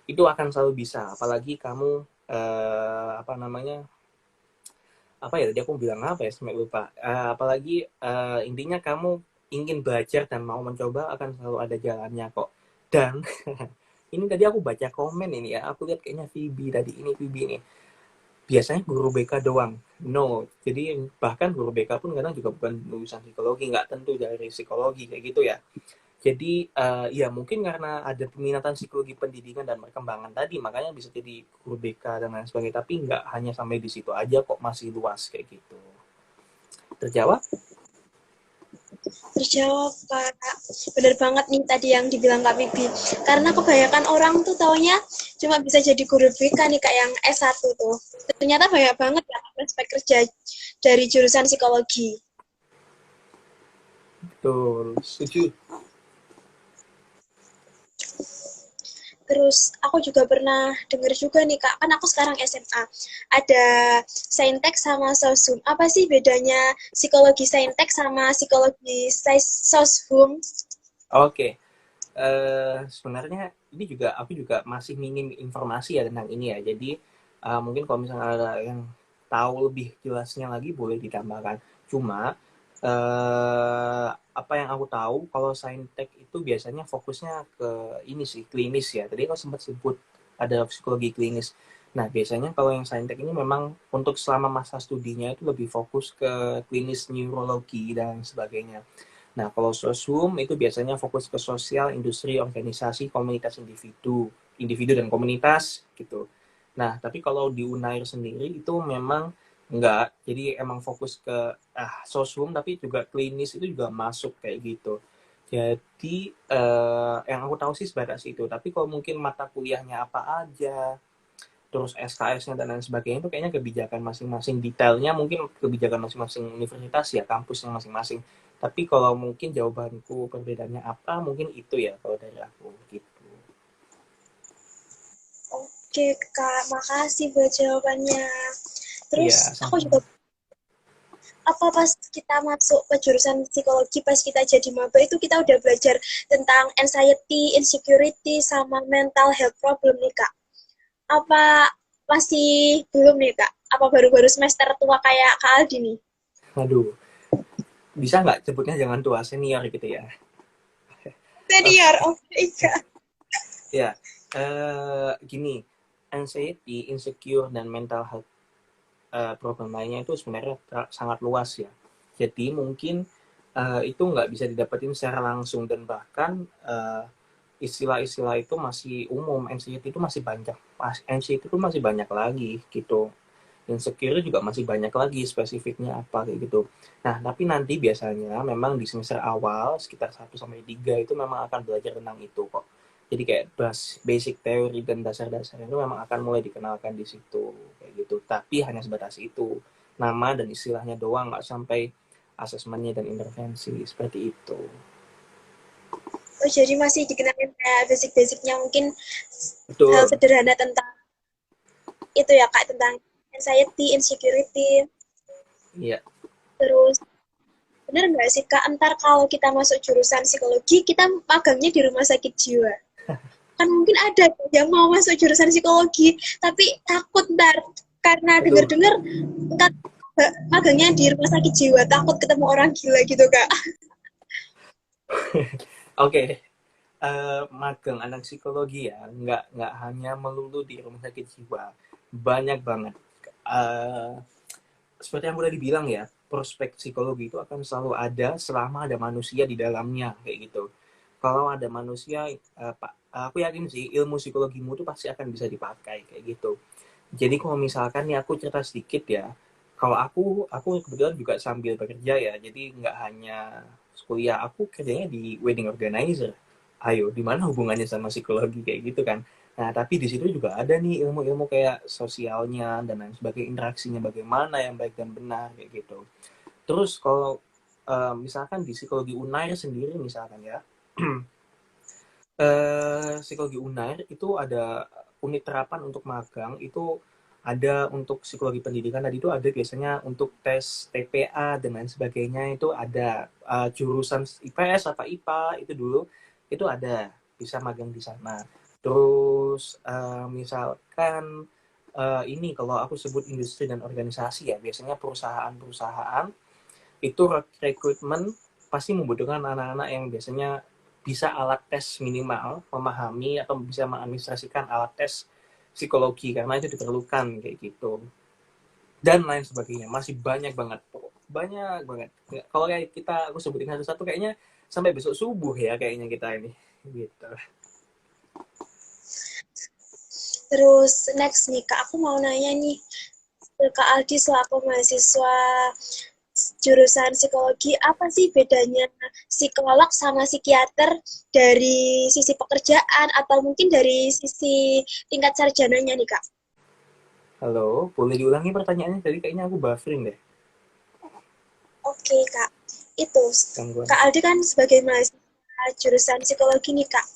itu akan selalu bisa. Apalagi kamu, apa namanya, apa ya tadi aku bilang apa ya sampai lupa. Apalagi intinya kamu ingin belajar dan mau mencoba akan selalu ada jalannya kok. Dan ini tadi aku baca komen ini ya, aku lihat kayaknya Vibi tadi, ini Vibi ini biasanya guru BK doang. No, jadi bahkan guru BK pun kadang juga bukan lulusan psikologi, nggak tentu dari psikologi kayak gitu ya. Jadi ya mungkin karena ada peminatan psikologi pendidikan dan perkembangan tadi, makanya bisa jadi guru BK dan lain sebagainya. Tapi nggak hanya sampai di situ aja kok, masih luas kayak gitu. Terjawab? Terjawab, Kak. Bener banget nih tadi yang dibilang Kak Bibi. Karena kebanyakan orang tuh taunya cuma bisa jadi guru BK nih, Kak, yang S1 tuh. Ternyata banyak banget ya prospek kerja dari jurusan psikologi. Betul, setuju. Terus aku juga pernah dengar juga nih, Kak, kan aku sekarang SMA. Ada saintek sama soshum. Apa sih bedanya psikologi saintek sama psikologi soshum? Oke, sebenarnya ini juga aku juga masih minim informasi ya tentang ini ya. Jadi mungkin kalau misalnya ada yang tahu lebih jelasnya lagi boleh ditambahkan. Cuma apa yang aku tahu kalau saintek itu biasanya fokusnya ke ini sih klinis ya. Tadi aku sempat sebut ada psikologi klinis. Nah biasanya kalau yang saintek ini memang untuk selama masa studinya itu lebih fokus ke klinis neurologi dan sebagainya. Nah, kalau sosum itu biasanya fokus ke sosial, industri, organisasi, komunitas individu, individu dan komunitas gitu. Nah, tapi kalau di Unair sendiri itu memang enggak, jadi emang fokus ke sosum tapi juga klinis itu juga masuk kayak gitu. Jadi yang aku tahu sih sebatas itu. Tapi kalau mungkin mata kuliahnya apa aja, terus SKS-nya dan lain sebagainya itu kayaknya kebijakan masing-masing, detailnya mungkin kebijakan masing-masing universitas ya, kampusnya masing-masing. Tapi kalau mungkin jawabanku perbedaannya apa, mungkin itu ya kalau dari aku gitu. Oke, Kak, makasih buat jawabannya. Iya, Terus aku sama. juga apa pas kita masuk ke jurusan psikologi, pas kita jadi maba itu kita udah belajar tentang anxiety, insecurity, sama mental health problem nih, Kak. Apa masih belum nih, Kak? Apa baru-baru semester tua kayak Kak Aldi nih? Aduh, bisa nggak sebutnya jangan tua, senior gitu ya? Oke, Senior, oke, Kak. ya. Gini, anxiety, insecure, dan mental health problem lainnya itu sebenarnya sangat luas ya. Jadi mungkin itu nggak bisa didapetin secara langsung dan bahkan istilah-istilah itu masih umum. Anxiety itu masih banyak, anxiety itu masih banyak lagi gitu. Insecure juga masih banyak lagi spesifiknya apa kayak gitu. Nah, tapi nanti biasanya memang di semester awal sekitar 1 sampai 3 itu memang akan belajar tentang itu kok. Jadi kayak basic teori dan dasar-dasar itu memang akan mulai dikenalkan di situ kayak gitu. Tapi hanya sebatas itu. Nama dan istilahnya doang, nggak sampai asesmennya dan intervensi seperti itu. Oh, jadi masih dikenalin kayak basic-basicnya mungkin hal Betul. sederhana tentang itu ya, Kak, tentang anxiety, insecurity. Iya. Terus bener nggak sih, Kak, entar kalau kita masuk jurusan psikologi, kita magangnya di rumah sakit jiwa? Kan mungkin ada yang mau masuk jurusan psikologi, tapi takut ntar karena Aduh. denger-denger ntar magangnya di rumah sakit jiwa, takut ketemu orang gila gitu, Kak. Oke. Magang anak psikologi ya, nggak hanya melulu di rumah sakit jiwa, banyak banget. Uh, Seperti yang udah dibilang ya, prospek psikologi itu akan selalu ada selama ada manusia di dalamnya kayak gitu. Kalau ada manusia, Pak, aku yakin sih ilmu psikologimu itu pasti akan bisa dipakai kayak gitu. Jadi kalau misalkan nih aku cerita sedikit ya, kalau aku kebetulan juga sambil bekerja ya, jadi nggak hanya kuliah, aku kerjanya di wedding organizer Ayo, di mana hubungannya sama psikologi kayak gitu kan? Nah, tapi di situ juga ada nih ilmu-ilmu kayak sosialnya dan lain sebagainya, interaksinya bagaimana yang baik dan benar kayak gitu. Terus kalau misalkan di psikologi Unair sendiri misalkan ya, psikologi Unair itu ada unit terapan untuk magang itu ada untuk psikologi pendidikan tadi itu ada biasanya untuk tes TPA dan lain sebagainya itu ada jurusan IPS apa IPA itu dulu itu ada bisa magang di sana. Terus misalkan ini kalau aku sebut industri dan organisasi ya biasanya perusahaan-perusahaan itu rekrutmen pasti membutuhkan anak-anak yang biasanya bisa alat tes minimal, memahami atau bisa mengadministrasikan alat tes psikologi karena itu diperlukan kayak gitu dan lain sebagainya masih banyak banget banyak banget kalau kayak kita aku sebutin satu-satu kayaknya sampai besok subuh ya kayaknya kita ini gitu. Terus next nih Kak, aku mau nanya nih Kak Aldi selaku mahasiswa jurusan psikologi, apa sih bedanya psikolog sama psikiater dari sisi pekerjaan atau mungkin dari sisi tingkat sarjananya nih Kak? Halo, boleh diulangi pertanyaannya tadi kayaknya aku buffering deh Oke Kak, itu gangguan. Kak Aldi kan sebagai mahasiswa jurusan psikologi nih Kak,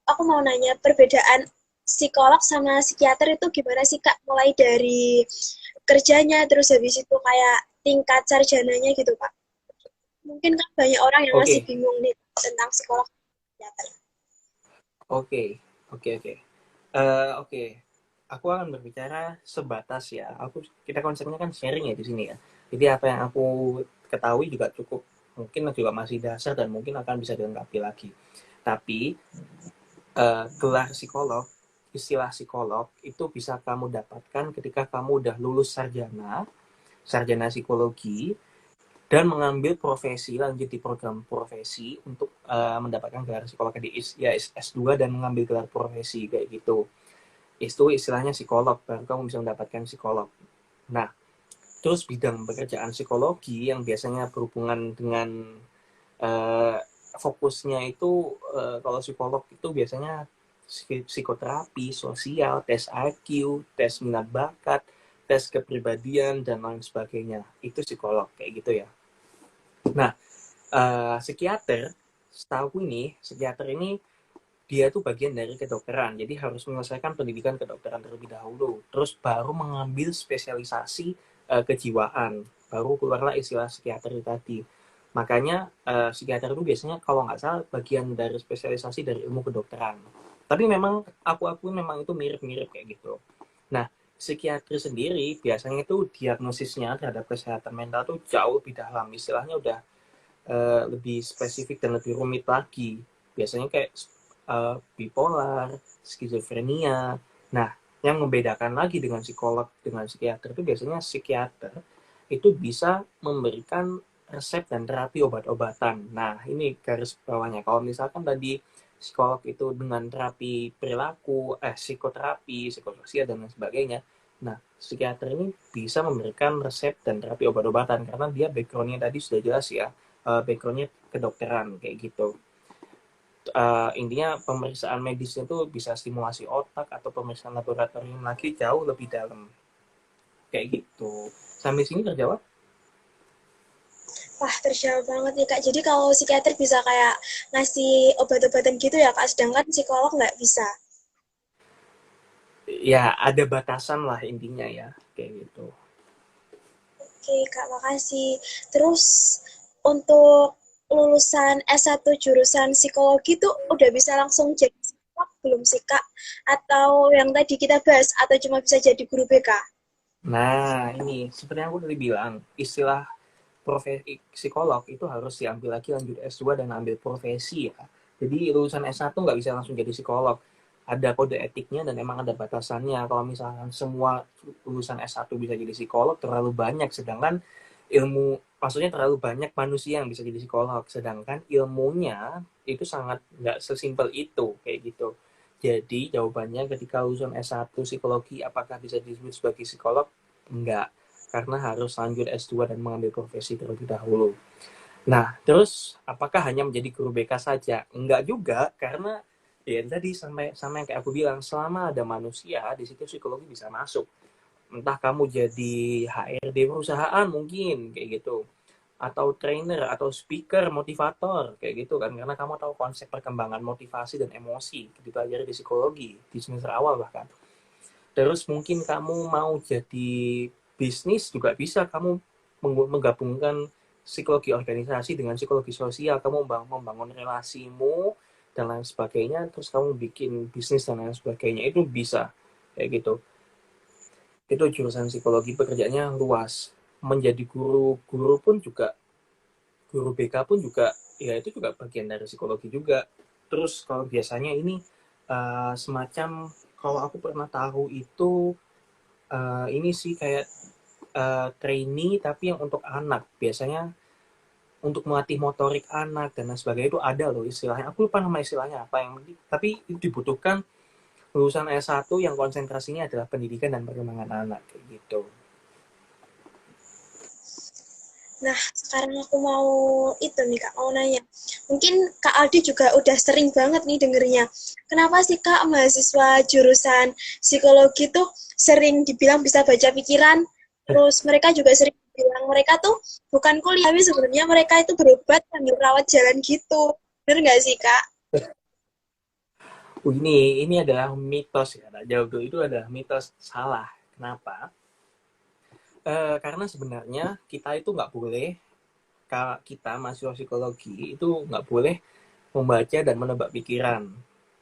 aku mau nanya perbedaan psikolog sama psikiater itu gimana sih Kak? Mulai dari kerjanya, terus habis itu kayak tingkat sarjananya gitu Kak. Mungkin kan banyak orang yang masih Oke, bingung nih tentang psikolog dan psikiater. oke, oke. Oke, aku akan berbicara sebatas ya. Kita konsepnya kan sharing ya di sini ya. Jadi apa yang aku ketahui juga cukup mungkin juga masih dasar dan mungkin akan bisa dilengkapi lagi. Tapi gelar psikolog, istilah psikolog itu bisa kamu dapatkan ketika kamu udah lulus sarjana psikologi dan mengambil profesi lanjut di program profesi untuk mendapatkan gelar psikolog di ya S2 dan mengambil gelar profesi kayak gitu itu istilahnya psikolog baru kamu bisa mendapatkan psikolog. Nah terus bidang pekerjaan psikologi yang biasanya berhubungan dengan uh, fokusnya itu kalau psikolog itu biasanya psikoterapi sosial, tes IQ, tes minat bakat, tes kepribadian dan lain sebagainya itu psikolog kayak gitu ya. Nah psikiater setahu ini psikiater ini dia tuh bagian dari kedokteran, jadi harus menyelesaikan pendidikan kedokteran terlebih dahulu, terus baru mengambil spesialisasi kejiwaan, baru keluarlah istilah psikiater tadi. Makanya psikiater itu biasanya kalau nggak salah bagian dari spesialisasi dari ilmu kedokteran. Tapi memang aku memang itu mirip-mirip kayak gitu. Nah, psikiatri sendiri biasanya itu diagnosisnya terhadap kesehatan mental tuh jauh lebih dalam, istilahnya udah lebih spesifik dan lebih rumit lagi. Biasanya kayak bipolar, skizofrenia. Nah, yang membedakan lagi dengan psikolog dengan psikiater itu biasanya psikiater itu bisa memberikan resep dan terapi obat-obatan. Nah, ini garis bawahnya. Kalau misalkan tadi psikolog itu dengan terapi perilaku, psikoterapi, psikososial dan lain sebagainya. Nah, psikiater ini bisa memberikan resep dan terapi obat-obatan karena dia background-nya tadi sudah jelas ya, background-nya kedokteran kayak gitu. Intinya pemeriksaan medisnya itu bisa stimulasi otak atau pemeriksaan laboratorium lagi jauh lebih dalam kayak gitu. Sampai sini terjawab? Wah, terjawab banget nih Kak. Jadi kalau psikiater bisa kayak ngasih obat-obatan gitu ya Kak, sedangkan psikolog nggak bisa. Ya ada batasan lah intinya ya kayak gitu. Oke Kak, makasih. Terus untuk lulusan S1 jurusan psikologi tuh udah bisa langsung jadi psikolog belum sih Kak? Atau yang tadi kita bahas, atau cuma bisa jadi guru BK? Nah ini seperti yang aku tadi bilang istilah profesi psikolog itu harus diambil lagi lanjut S2 dan ambil profesi ya. Jadi lulusan S1 nggak bisa langsung jadi psikolog. Ada kode etiknya dan emang ada batasannya. Kalau misalkan semua lulusan S1 bisa jadi psikolog terlalu banyak, sedangkan ilmu maksudnya terlalu banyak manusia yang bisa jadi psikolog, sedangkan ilmunya itu sangat nggak sesimpel itu kayak gitu. Jadi jawabannya ketika lulusan S1 psikologi apakah bisa disebut sebagai psikolog? Enggak, karena harus lanjut S2 dan mengambil profesi terlebih dahulu. Nah, terus apakah hanya menjadi guru BK saja? Enggak juga, karena ya tadi sama yang kayak aku bilang, selama ada manusia di situ psikologi bisa masuk. Entah kamu jadi HRD perusahaan mungkin kayak gitu, atau trainer atau speaker motivator kayak gitu kan, karena kamu tahu konsep perkembangan motivasi dan emosi dipelajari di psikologi di semester awal bahkan. Terus mungkin kamu mau jadi bisnis juga bisa, kamu menggabungkan psikologi organisasi dengan psikologi sosial, kamu membangun relasimu dan lain sebagainya, terus kamu bikin bisnis dan lain sebagainya, itu bisa kayak gitu. Itu jurusan psikologi, pekerjaannya luas. Menjadi guru pun juga, guru BK pun juga, ya itu juga bagian dari psikologi juga. Terus kalau biasanya ini semacam, kalau aku pernah tahu itu ini sih kayak trainee tapi yang untuk anak, biasanya untuk melatih motorik anak dan lain sebagainya, itu ada loh istilahnya, aku lupa nama istilahnya apa, yang tapi itu dibutuhkan lulusan S1 yang konsentrasinya adalah pendidikan dan perkembangan anak kayak gitu. Nah, sekarang aku mau itu nih Kak, mau nanya. Mungkin Kak Aldi juga udah sering banget nih dengernya. Kenapa sih Kak mahasiswa jurusan psikologi tuh sering dibilang bisa baca pikiran, terus mereka juga sering bilang mereka tuh bukan kuliah, tapi sebenarnya mereka itu berobat sambil rawat jalan gitu. Bener nggak sih Kak? Ini adalah mitos ya, jauh dulu, itu adalah mitos, salah. Kenapa? Karena sebenarnya kita itu nggak boleh, kita mahasiswa psikologi itu nggak boleh membaca dan menebak pikiran,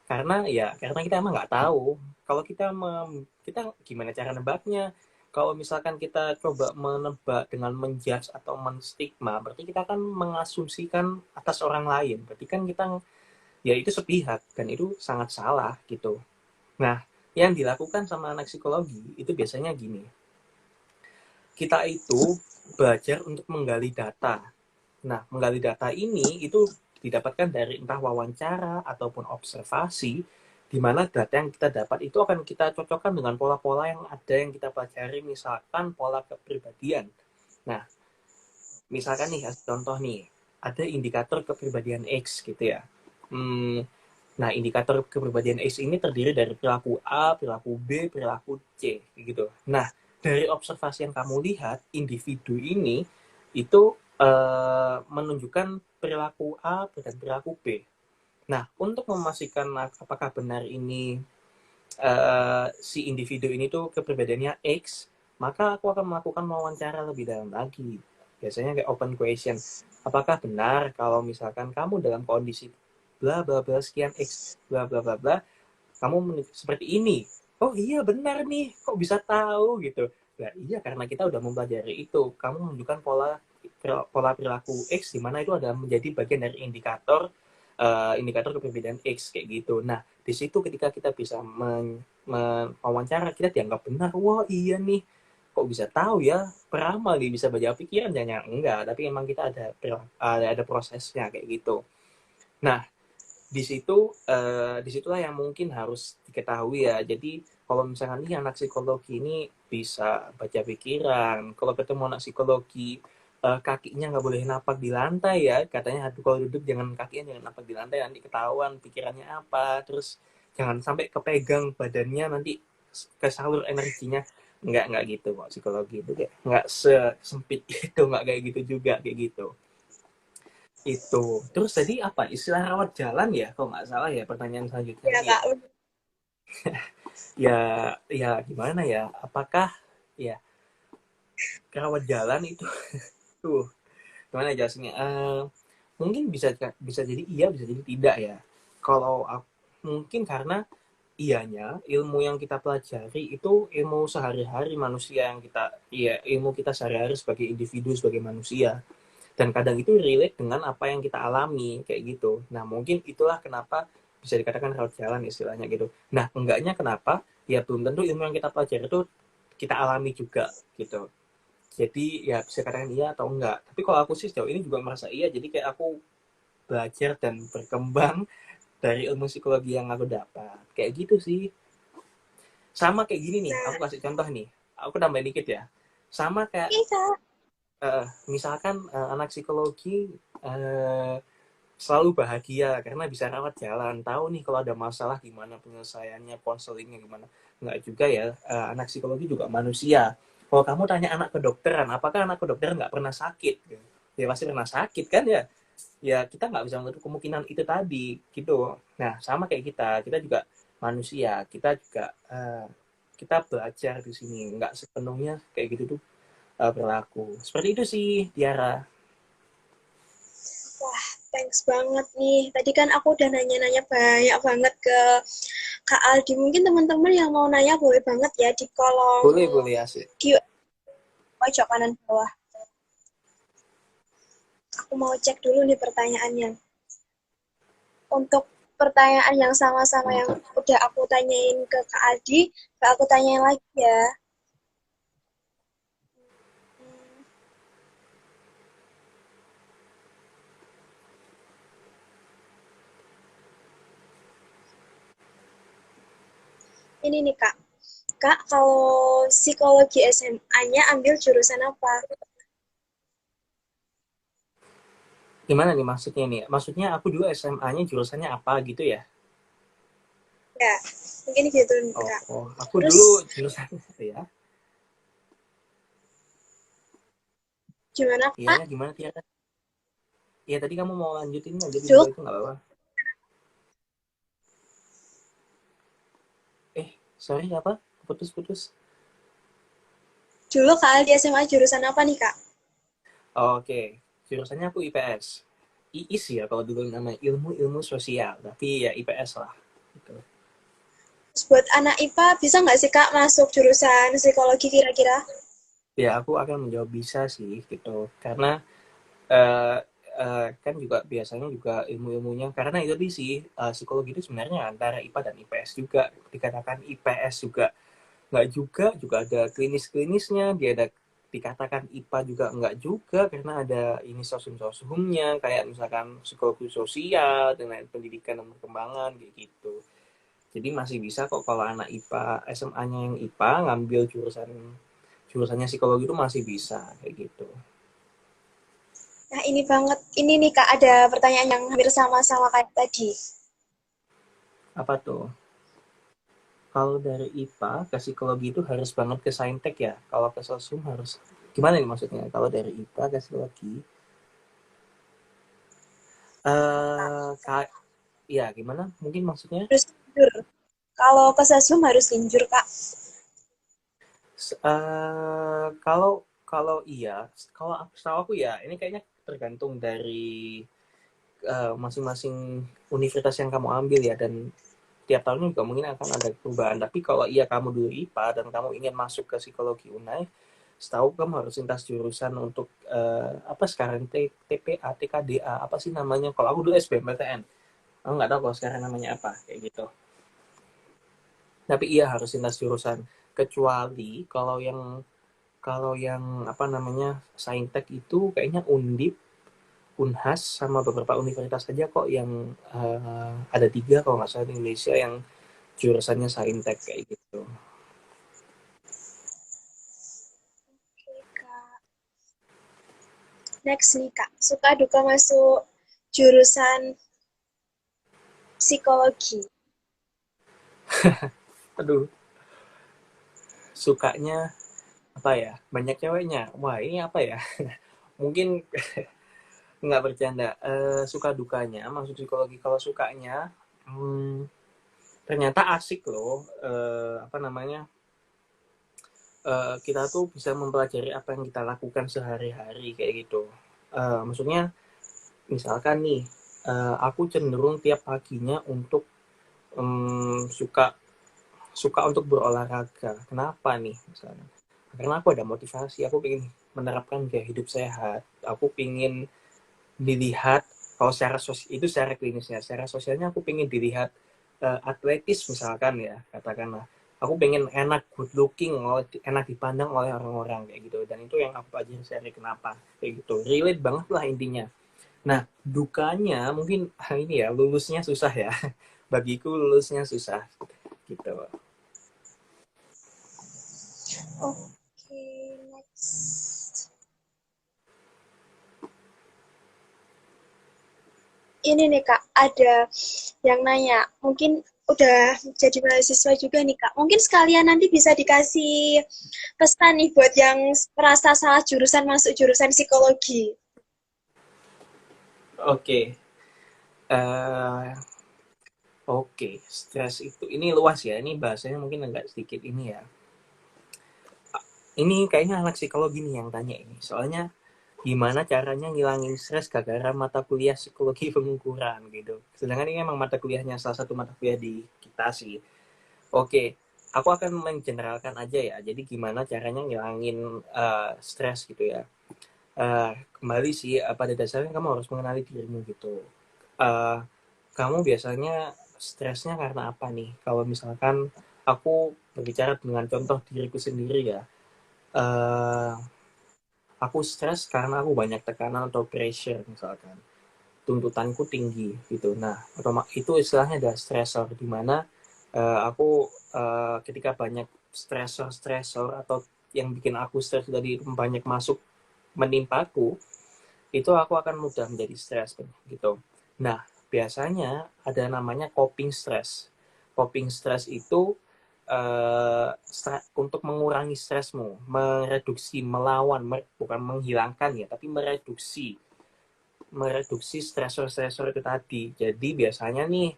karena ya karena kita emang nggak tahu. Kalau kita gimana cara nebaknya? Kalau misalkan kita coba menebak dengan menjudge atau menstigma, berarti kita kan mengasumsikan atas orang lain, berarti kan kita ya itu sepihak, dan itu sangat salah gitu. Nah, yang dilakukan sama anak psikologi itu biasanya gini, kita itu belajar untuk menggali data. Nah, menggali data ini itu didapatkan dari entah wawancara ataupun observasi, di mana data yang kita dapat itu akan kita cocokkan dengan pola-pola yang ada yang kita pelajari, misalkan pola kepribadian. Nah, misalkan nih, contoh nih, ada indikator kepribadian X gitu ya. Hmm, nah, indikator kepribadian X ini terdiri dari perilaku A, perilaku B, perilaku C, gitu. Nah, dari observasi yang kamu lihat, individu ini itu menunjukkan perilaku A dan perilaku B. Nah, untuk memastikan apakah benar ini si individu ini tuh kepribadiannya X, maka aku akan melakukan wawancara lebih dalam lagi. Biasanya kayak open question. Apakah benar kalau misalkan kamu dalam kondisi bla bla bla sekian X bla bla bla bla, kamu seperti ini? Oh iya benar nih, kok bisa tahu gitu? Nah, iya karena kita udah mempelajari itu. Kamu menunjukkan pola pola perilaku X, di mana itu adalah menjadi bagian dari indikator indikator kepribadian X kayak gitu. Nah, di situ ketika kita bisa mewawancara, kita dianggap benar. Wah iya nih, kok bisa tahu ya, peramal nih, bisa baca pikiran. Jangan enggak, tapi emang kita ada prosesnya kayak gitu. Nah, disitulah yang mungkin harus diketahui ya. Jadi kalau misalkan nih anak psikologi ini bisa baca pikiran, kalau ketemu anak psikologi kakinya nggak boleh napak di lantai ya, katanya aduh kalau duduk kakinya jangan napak di lantai, nanti ketahuan pikirannya apa. Terus jangan sampai kepegang badannya, nanti kesalur energinya. Nggak gitu kok, psikologi itu kayak nggak sesempit itu, nggak kayak gitu juga kayak gitu. Itu. Terus tadi apa? Istilah rawat jalan ya? Kalau nggak salah ya, pertanyaan selanjutnya Ya ini ya. Kak, Ya, ya gimana ya? Apakah ya rawat jalan itu tuh gimana jelasinnya? Mungkin bisa bisa jadi iya, bisa jadi tidak ya. Kalau mungkin karena ianya ilmu yang kita pelajari itu ilmu sehari-hari manusia, yang kita ya ilmu kita sehari-hari sebagai individu, sebagai manusia, dan kadang itu relate dengan apa yang kita alami kayak gitu. Nah mungkin itulah kenapa bisa dikatakan rawat jalan istilahnya gitu. Nah enggaknya kenapa, ya belum tentu ilmu yang kita pelajari itu kita alami juga gitu. Jadi ya bisa katakan iya atau enggak, tapi kalau aku sih sejauh ini juga merasa iya. Jadi kayak aku belajar dan berkembang dari ilmu psikologi yang aku dapat kayak gitu sih. Sama kayak gini nih, aku nah kasih contoh nih, aku tambahin dikit ya. Sama kayak ini Kak. misalkan anak psikologi selalu bahagia karena bisa rawat jalan, tahu nih kalau ada masalah gimana penyelesaiannya, konselingnya gimana. Nggak juga ya, anak psikologi juga manusia. Kalau kamu tanya anak kedokteran, apakah anak kedokteran nggak pernah sakit? Ya pasti pernah sakit kan ya. Ya kita nggak bisa menutup kemungkinan itu tadi gitu. Nah sama kayak kita juga manusia, kita juga kita belajar di sini, nggak sepenuhnya kayak gitu tuh berlaku. Seperti itu sih, Tiara. Wah, thanks banget nih. Tadi kan aku udah nanya-nanya banyak banget ke Kak Aldi. Mungkin teman-teman yang mau nanya boleh banget ya di kolom Boleh, boleh, asik. Q&A pojok kanan bawah. Aku mau cek dulu nih pertanyaannya. Untuk pertanyaan yang sama-sama yang udah aku tanyain ke Kak Aldi, aku tanyain lagi ya. Ini nih Kak. Kak, kalau psikologi SMA-nya ambil jurusan apa? Gimana nih maksudnya nih? Maksudnya aku dulu SMA-nya jurusannya apa gitu ya? Ya, mungkin gitu nih Oh, Kak. oh. Aku Terus dulu jurusannya ya. gimana Iya, Kak? ya, gimana Tiara? Iya, tadi kamu mau lanjutin dulu Dulu, itu nggak apa-apa. Sorry apa? Putus-putus. dulu Kak Aldi SMA jurusan apa nih Kak? Oh, oke, okay. Jurusannya aku IPS. IIS ya kalau dulu namanya ilmu sosial, tapi ya IPS lah. Gitu. Terus buat anak IPA, bisa nggak sih Kak masuk jurusan psikologi kira-kira? Ya aku akan menjawab bisa sih gitu, karena uh, kan juga biasanya juga ilmu-ilmunya karena itu sih psikologi itu sebenarnya antara IPA dan IPS juga, dikatakan IPS juga nggak juga ada klinis-klinisnya, dia ada dikatakan IPA juga nggak juga karena ada ini sosum-sosumnya kayak misalkan psikologi sosial dengan pendidikan dan perkembangan kayak gitu. Jadi masih bisa kok kalau anak IPA SMA-nya yang IPA ngambil jurusannya psikologi itu masih bisa kayak gitu. Nah ini banget, ini nih Kak ada pertanyaan yang hampir sama-sama kayak tadi. Apa tuh? Kalau dari IPA ke psikologi itu harus banget ke saintek ya. Kalau ke sosum harus gimana nih maksudnya? Kalau dari IPA ke psikologi, kak, ya gimana? Mungkin maksudnya Harus linjur. Kalau ke Sasum harus linjur Kak. kalau kalau iya, kalau setahu aku ya, ini kayaknya tergantung dari masing-masing universitas yang kamu ambil ya dan tiap tahunnya juga mungkin akan ada perubahan. Tapi kalau iya kamu dulu IPA dan kamu ingin masuk ke psikologi UNAI, setahu kamu harus lintas jurusan untuk apa sekarang TPA, TKDA, apa sih namanya? Kalau aku dulu SBMPTN, aku nggak tahu kalau sekarang namanya apa kayak gitu. Tapi iya harus lintas jurusan. Kecuali kalau yang apa namanya saintek itu kayaknya Undip, Unhas sama beberapa universitas aja kok yang ada 3 kalau nggak salah di Indonesia yang jurusannya saintek kayak gitu. Oke Kak. Next nih Kak, suka duka masuk jurusan psikologi. Aduh, sukanya apa ya? Banyak ceweknya. Wah ini apa ya? Mungkin nggak bercanda. Suka dukanya masuk psikologi. Kalau sukanya, ternyata asik loh. Apa namanya? Kita tuh bisa mempelajari apa yang kita lakukan sehari-hari kayak gitu. Maksudnya misalkan nih, aku cenderung tiap paginya untuk suka suka untuk berolahraga. Kenapa nih misalnya? Karena aku ada motivasi, aku ingin menerapkan gaya hidup sehat. Aku ingin dilihat kalau secara itu secara klinisnya, secara sosialnya aku ingin dilihat atletis misalkan ya, katakanlah. Aku pengen enak, good looking, enak dipandang oleh orang-orang kayak gitu. Dan itu yang aku pelajari sehari kenapa kayak gitu. Relate banget lah intinya. Nah, dukanya mungkin ini ya, lulusnya susah ya. Bagiku lulusnya susah gitu. Oke, next. ini nih Kak, ada yang nanya, mungkin udah jadi mahasiswa juga nih Kak. Mungkin sekalian nanti bisa dikasih pesan nih buat yang merasa salah jurusan masuk jurusan psikologi. Oke. Eh, oke, stres itu ini luas ya. Ini bahasanya mungkin agak sedikit ini ya. Ini kayaknya anak psikologi nih yang tanya ini. Soalnya gimana caranya ngilangin stres gara-gara mata kuliah psikologi pengukuran gitu. Sedangkan ini emang mata kuliahnya salah satu mata kuliah di kita sih. Oke, aku akan mengeneralkan aja ya. Jadi gimana caranya ngilangin stres gitu ya. Kembali sih pada dasarnya kamu harus mengenali dirimu gitu. Uh, Kamu biasanya stresnya karena apa nih? Kalau misalkan aku berbicara dengan contoh diriku sendiri ya. Uh, aku stres karena aku banyak tekanan atau pressure misalkan. Tuntutanku tinggi gitu. Nah, itu istilahnya ada stressor di mana aku ketika banyak stressor atau yang bikin aku stres tadi banyak masuk menimpaku, itu aku akan mudah menjadi stres gitu. Nah, biasanya ada namanya coping stress. Coping stress itu untuk mengurangi stresmu, mereduksi, melawan, bukan menghilangkan ya, tapi mereduksi stresor-stresor itu tadi. Jadi biasanya nih,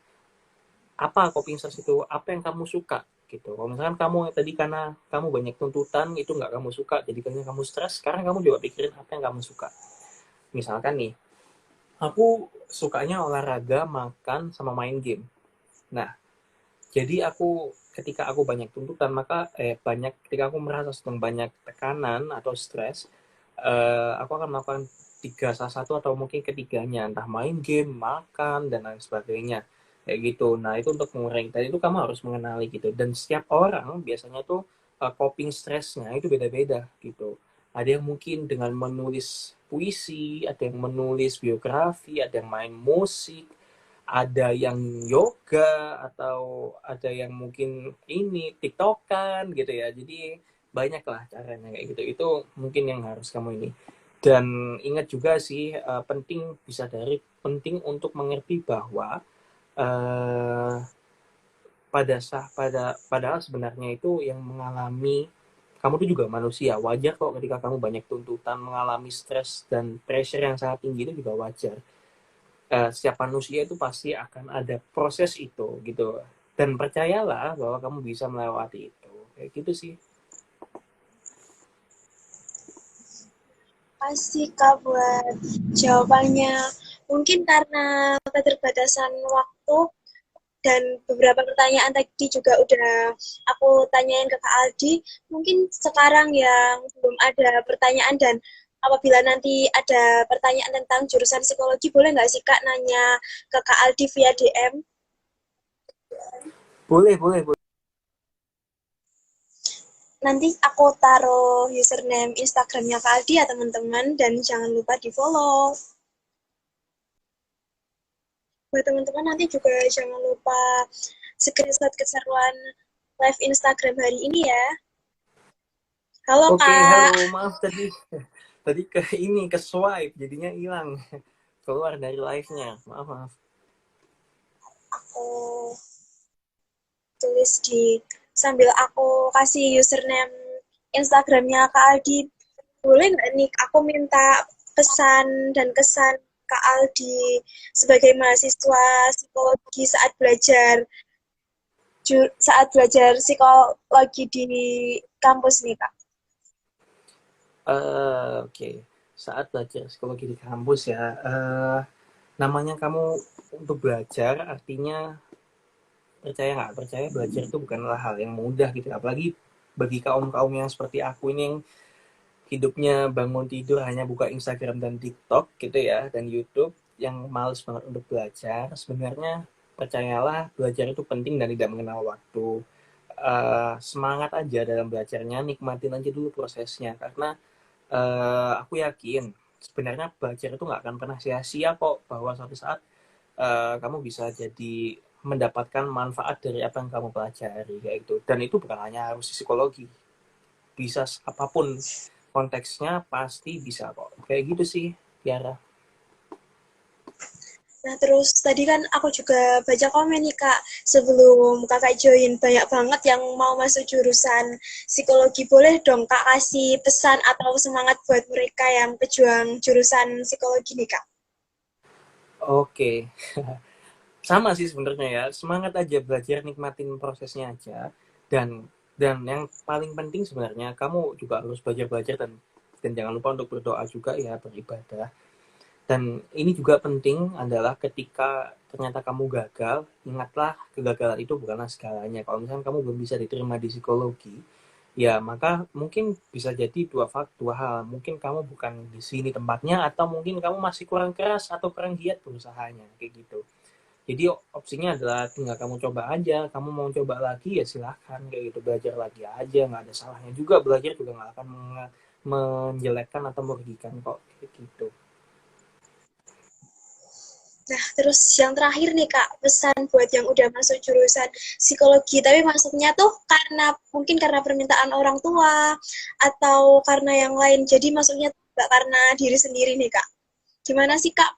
apa coping stress itu? Apa yang kamu suka? Gitu. Kalau misalkan kamu tadi karena kamu banyak tuntutan, itu nggak kamu suka, jadi karena kamu stres, sekarang kamu juga pikirin apa yang kamu suka. Misalkan nih, aku sukanya olahraga, makan, sama main game. Nah, jadi ketika aku banyak tuntutan, ketika aku merasa sedang banyak tekanan atau stres, aku akan melakukan tiga salah satu atau mungkin ketiganya, entah main game, makan, dan lain sebagainya. Kayak gitu. Nah, itu untuk mengurangi. Tadi itu kamu harus mengenali gitu. Dan setiap orang biasanya tuh coping stressnya itu beda-beda gitu. Ada yang mungkin dengan menulis puisi, ada yang menulis biografi, ada yang main musik, ada yang yoga, atau ada yang mungkin ini tiktokan gitu ya. Jadi banyak lah caranya kayak gitu. Itu mungkin yang harus kamu ini. Dan ingat juga sih penting untuk mengerti bahwa eh, padahal sebenarnya itu yang mengalami, kamu tuh juga manusia, wajar kok ketika kamu banyak tuntutan, mengalami stres dan pressure yang sangat tinggi, itu juga wajar. Setiap manusia itu pasti akan ada proses itu gitu, dan percayalah bahwa kamu bisa melewati itu, kayak gitu sih. Kasih Kak buat jawabannya. Mungkin karena keterbatasan waktu dan beberapa pertanyaan tadi juga udah aku tanyain ke Kak Aldi. Mungkin sekarang yang belum ada pertanyaan dan apabila nanti ada pertanyaan tentang jurusan psikologi, boleh nggak sih Kak nanya ke Kak Aldi via DM? Boleh, boleh, boleh. Nanti aku taruh username Instagramnya Kak Aldi ya teman-teman, dan jangan lupa di follow. Buat teman-teman nanti juga jangan lupa screenshot keseruan live Instagram hari ini ya. Halo Oke, halo, Kak, maaf tadi tadi ke swipe jadinya hilang, keluar dari live-nya, maaf maaf. aku tulis sambil aku kasih username Instagramnya Kak Aldi. Boleh nggak nih aku minta pesan dan kesan Kak Aldi sebagai mahasiswa psikologi saat belajar psikologi di kampus nih Kak. Oke, saat belajar psikologi di kampus ya, namanya kamu untuk belajar, artinya percaya nggak percaya, belajar itu bukanlah hal yang mudah gitu, apalagi bagi kaum-kaum yang seperti aku ini, yang hidupnya bangun tidur hanya buka Instagram dan TikTok gitu ya, dan YouTube, yang males banget untuk belajar. Sebenarnya percayalah, belajar itu penting dan tidak mengenal waktu. Semangat aja dalam belajarnya, nikmatin aja dulu prosesnya, karena aku yakin sebenarnya belajar itu nggak akan pernah sia-sia kok, bahwa suatu saat kamu bisa jadi mendapatkan manfaat dari apa yang kamu pelajari kayak gitu. Dan itu bukan hanya harus psikologi, bisa apapun konteksnya pasti bisa kok, kayak gitu sih Tiara. Nah, terus tadi kan aku juga baca komen nih, Kak. Sebelum Kakak join, banyak banget yang mau masuk jurusan psikologi. Boleh dong, Kak, kasih pesan atau semangat buat mereka yang pejuang jurusan psikologi nih, Kak? Oke, sama sih sebenarnya ya. Semangat aja belajar, nikmatin prosesnya aja. Dan yang paling penting sebenarnya kamu juga harus belajar-belajar dan jangan lupa untuk berdoa juga ya, beribadah. Dan ini juga penting adalah ketika ternyata kamu gagal, ingatlah kegagalan itu bukanlah segalanya. Kalau misalnya kamu belum bisa diterima di psikologi, ya maka mungkin bisa jadi dua hal. Mungkin kamu bukan di sini tempatnya, atau mungkin kamu masih kurang keras atau kurang giat berusahanya, kayak gitu. Jadi opsinya adalah tinggal kamu coba aja. Kamu mau coba lagi ya silahkan, kayak gitu, belajar lagi aja, nggak ada salahnya juga. Belajar juga nggak akan menjelekkan atau merugikan kok, kayak gitu. Nah, terus yang terakhir nih, Kak, pesan buat yang udah masuk jurusan psikologi, tapi masuknya tuh mungkin karena permintaan orang tua, atau karena yang lain, jadi masuknya nggak karena diri sendiri nih, Kak. Gimana sih, Kak,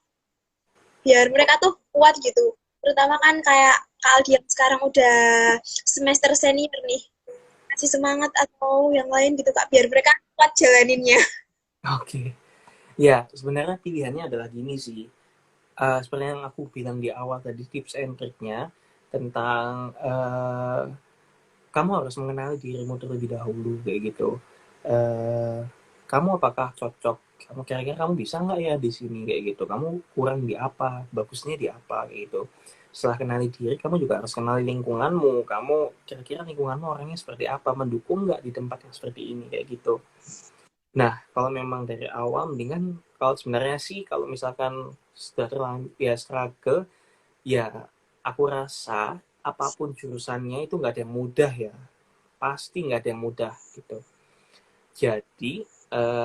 biar mereka tuh kuat gitu? Terutama kan kayak Kak Aldi yang sekarang udah semester senior nih, kasih semangat atau yang lain gitu, Kak, biar mereka kuat jalaninnya. Oke, ya sebenarnya pilihannya adalah gini sih. Seperti yang aku bilang di awal tadi, tips and triknya tentang kamu harus mengenali dirimu terlebih dahulu, kayak gitu. Uh, Kamu apakah cocok? Kamu kira-kira kamu bisa nggak ya di sini, kayak gitu? Kamu kurang di apa? Bagusnya di apa, kayak gitu. Setelah kenali diri, kamu juga harus kenali lingkunganmu. Kamu kira-kira lingkunganmu orangnya seperti apa? Mendukung nggak di tempat yang seperti ini, kayak gitu. Nah, kalau memang dari awal, mendingan kalau sebenarnya sih, kalau misalkan sudah terlanjur ya struggle, ya aku rasa apapun jurusannya itu nggak ada yang mudah ya. Pasti nggak ada yang mudah gitu. Jadi,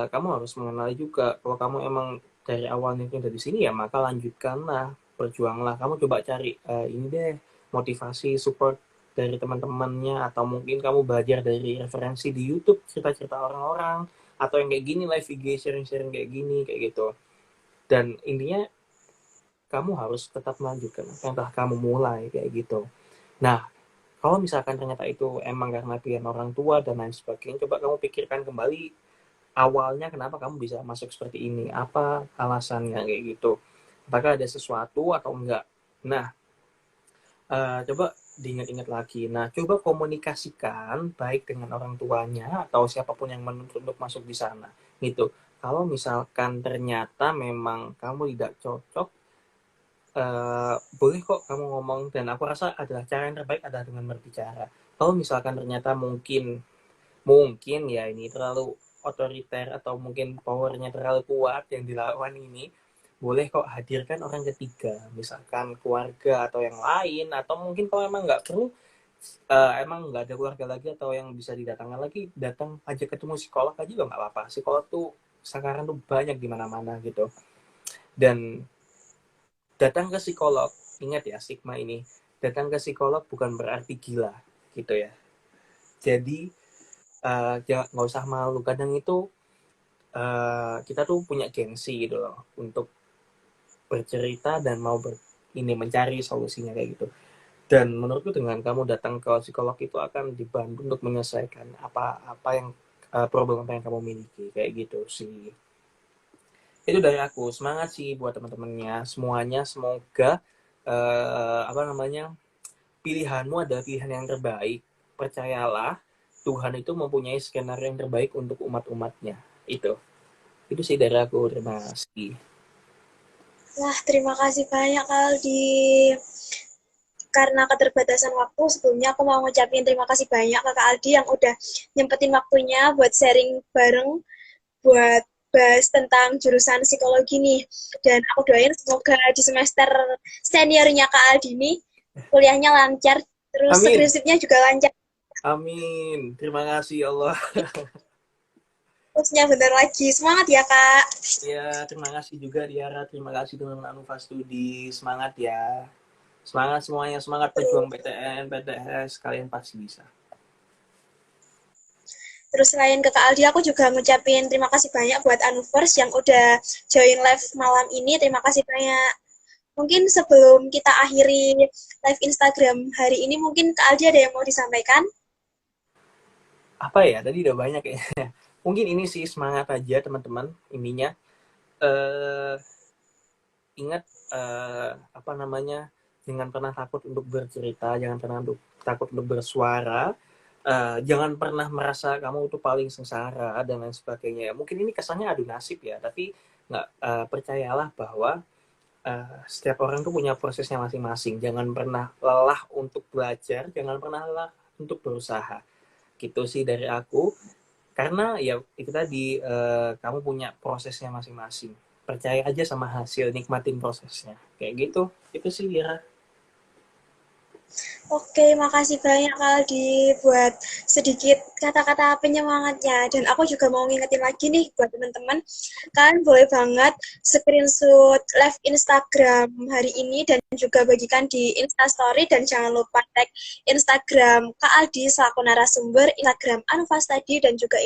kamu harus mengenali juga, kalau kamu emang dari awalnya itu dari sini, ya maka lanjutkanlah, berjuanglah. Kamu coba cari ini deh, motivasi, support dari teman-temannya, atau mungkin kamu belajar dari referensi di YouTube, cerita-cerita orang-orang, atau yang kayak gini, live IG, sharing-sharing kayak gini, kayak gitu. Dan intinya, kamu harus tetap melanjutkan apa yang telah kamu mulai, kayak gitu. Nah, kalau misalkan ternyata itu emang karena pilihan orang tua dan lain sebagainya, coba kamu pikirkan kembali awalnya kenapa kamu bisa masuk seperti ini, apa alasannya, kayak gitu. Apakah ada sesuatu atau enggak. Nah, coba diingat-ingat lagi. Nah, coba komunikasikan baik dengan orang tuanya atau siapapun yang menuntut untuk masuk di sana, gitu. Kalau misalkan ternyata memang kamu tidak cocok, boleh kok kamu ngomong, dan aku rasa adalah cara yang terbaik adalah dengan berbicara. Kalau misalkan ternyata mungkin ya ini terlalu otoriter, atau mungkin powernya terlalu kuat yang dilawan ini, boleh kok hadirkan orang ketiga, misalkan keluarga atau yang lain, atau mungkin kalau emang nggak perlu, emang nggak ada keluarga lagi atau yang bisa didatangkan lagi, datang aja ketemu psikolog aja juga nggak apa-apa. Psikolog tuh sekarang tuh banyak di mana-mana gitu. Dan datang ke psikolog, ingat ya stigma ini, datang ke psikolog bukan berarti gila, gitu ya. Jadi nggak usah malu. Kadang itu kita tuh punya gengsi gitu loh, untuk bercerita dan mau ini mencari solusinya, kayak gitu. Dan menurutku dengan kamu datang ke psikolog itu akan dibantu untuk menyelesaikan apa yang problem apa yang kamu miliki, kayak gitu sih. Itu dari aku. Semangat sih buat teman-temannya semuanya. Semoga apa namanya, pilihanmu adalah pilihan yang terbaik. Percayalah, Tuhan itu mempunyai skenario yang terbaik untuk umat-umatnya. Itu sih dari aku. Terima kasih. Wah, terima kasih banyak, Kak Aldi. Karena keterbatasan waktu, sebelumnya aku mau ngucapin terima kasih banyak ke Kak Aldi yang udah nyempetin waktunya buat sharing bareng, buat bahas tentang jurusan psikologi nih. Dan aku doain semoga di semester seniornya Kak Aldi nih, kuliahnya lancar, terus Amin. skripsinya juga lancar. Amin. Terima kasih Allah. Terusnya bener lagi. Semangat ya, Kak. Ya, terima kasih juga Diara. Terima kasih teman-teman Anufa Studi. Semangat ya. Semangat semuanya. Semangat pejuang Terus, PTN, PTS. Kalian pasti bisa. terus selain ke Kak Aldi, aku juga ngucapin terima kasih banyak buat Anuvers yang udah join live malam ini. Terima kasih banyak. Mungkin sebelum kita akhiri live Instagram hari ini, mungkin Kak Aldi ada yang mau disampaikan? Apa ya, tadi udah banyak ya. Mungkin ini sih semangat aja teman-teman, ininya. Eh, Ingat, apa namanya, jangan pernah takut untuk bercerita, jangan pernah takut untuk bersuara, jangan pernah merasa kamu tuh paling sengsara dan lain sebagainya. Mungkin ini kesannya adu nasib ya, tapi nggak, percayalah bahwa setiap orang tuh punya prosesnya masing-masing. Jangan pernah lelah untuk belajar, jangan pernah lelah untuk berusaha. Gitu sih dari aku. Karena ya itu tadi, kamu punya prosesnya masing-masing. Percaya aja sama hasil, nikmatin prosesnya. Kayak gitu. Itu sih Vira. Oke, makasih banyak Aldi buat sedikit kata-kata penyemangatnya. Dan aku juga mau ngingetin lagi nih buat teman-teman, kalian boleh banget screenshot live Instagram hari ini dan juga bagikan di Instastory dan jangan lupa tag Instagram Kak Aldi selaku narasumber, Instagram Anfas tadi dan juga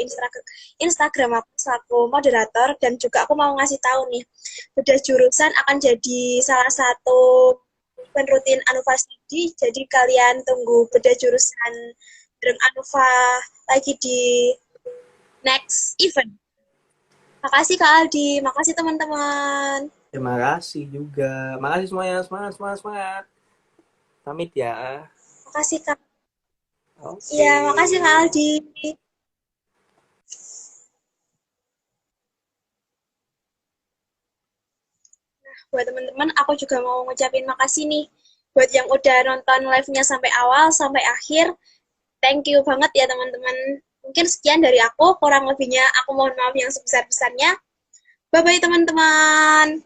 Instagram aku selaku moderator dan juga aku mau ngasih tahu nih, bedah jurusan akan jadi salah satu rutin Anufa Studi, jadi kalian tunggu beda jurusan bareng Anufa lagi di next event. Makasih Kak Aldi, makasih teman-teman. Terima kasih juga. Makasih semuanya. Semangat, semangat, semangat. Pamit ya. Makasih Kak. Oke. Iya, makasih Kak Aldi. Buat teman-teman, aku juga mau ngucapin makasih nih buat yang udah nonton live-nya sampai awal, sampai akhir. Thank you banget ya teman-teman. Mungkin sekian dari aku, kurang lebihnya aku mohon maaf yang sebesar-besarnya. Bye-bye teman-teman.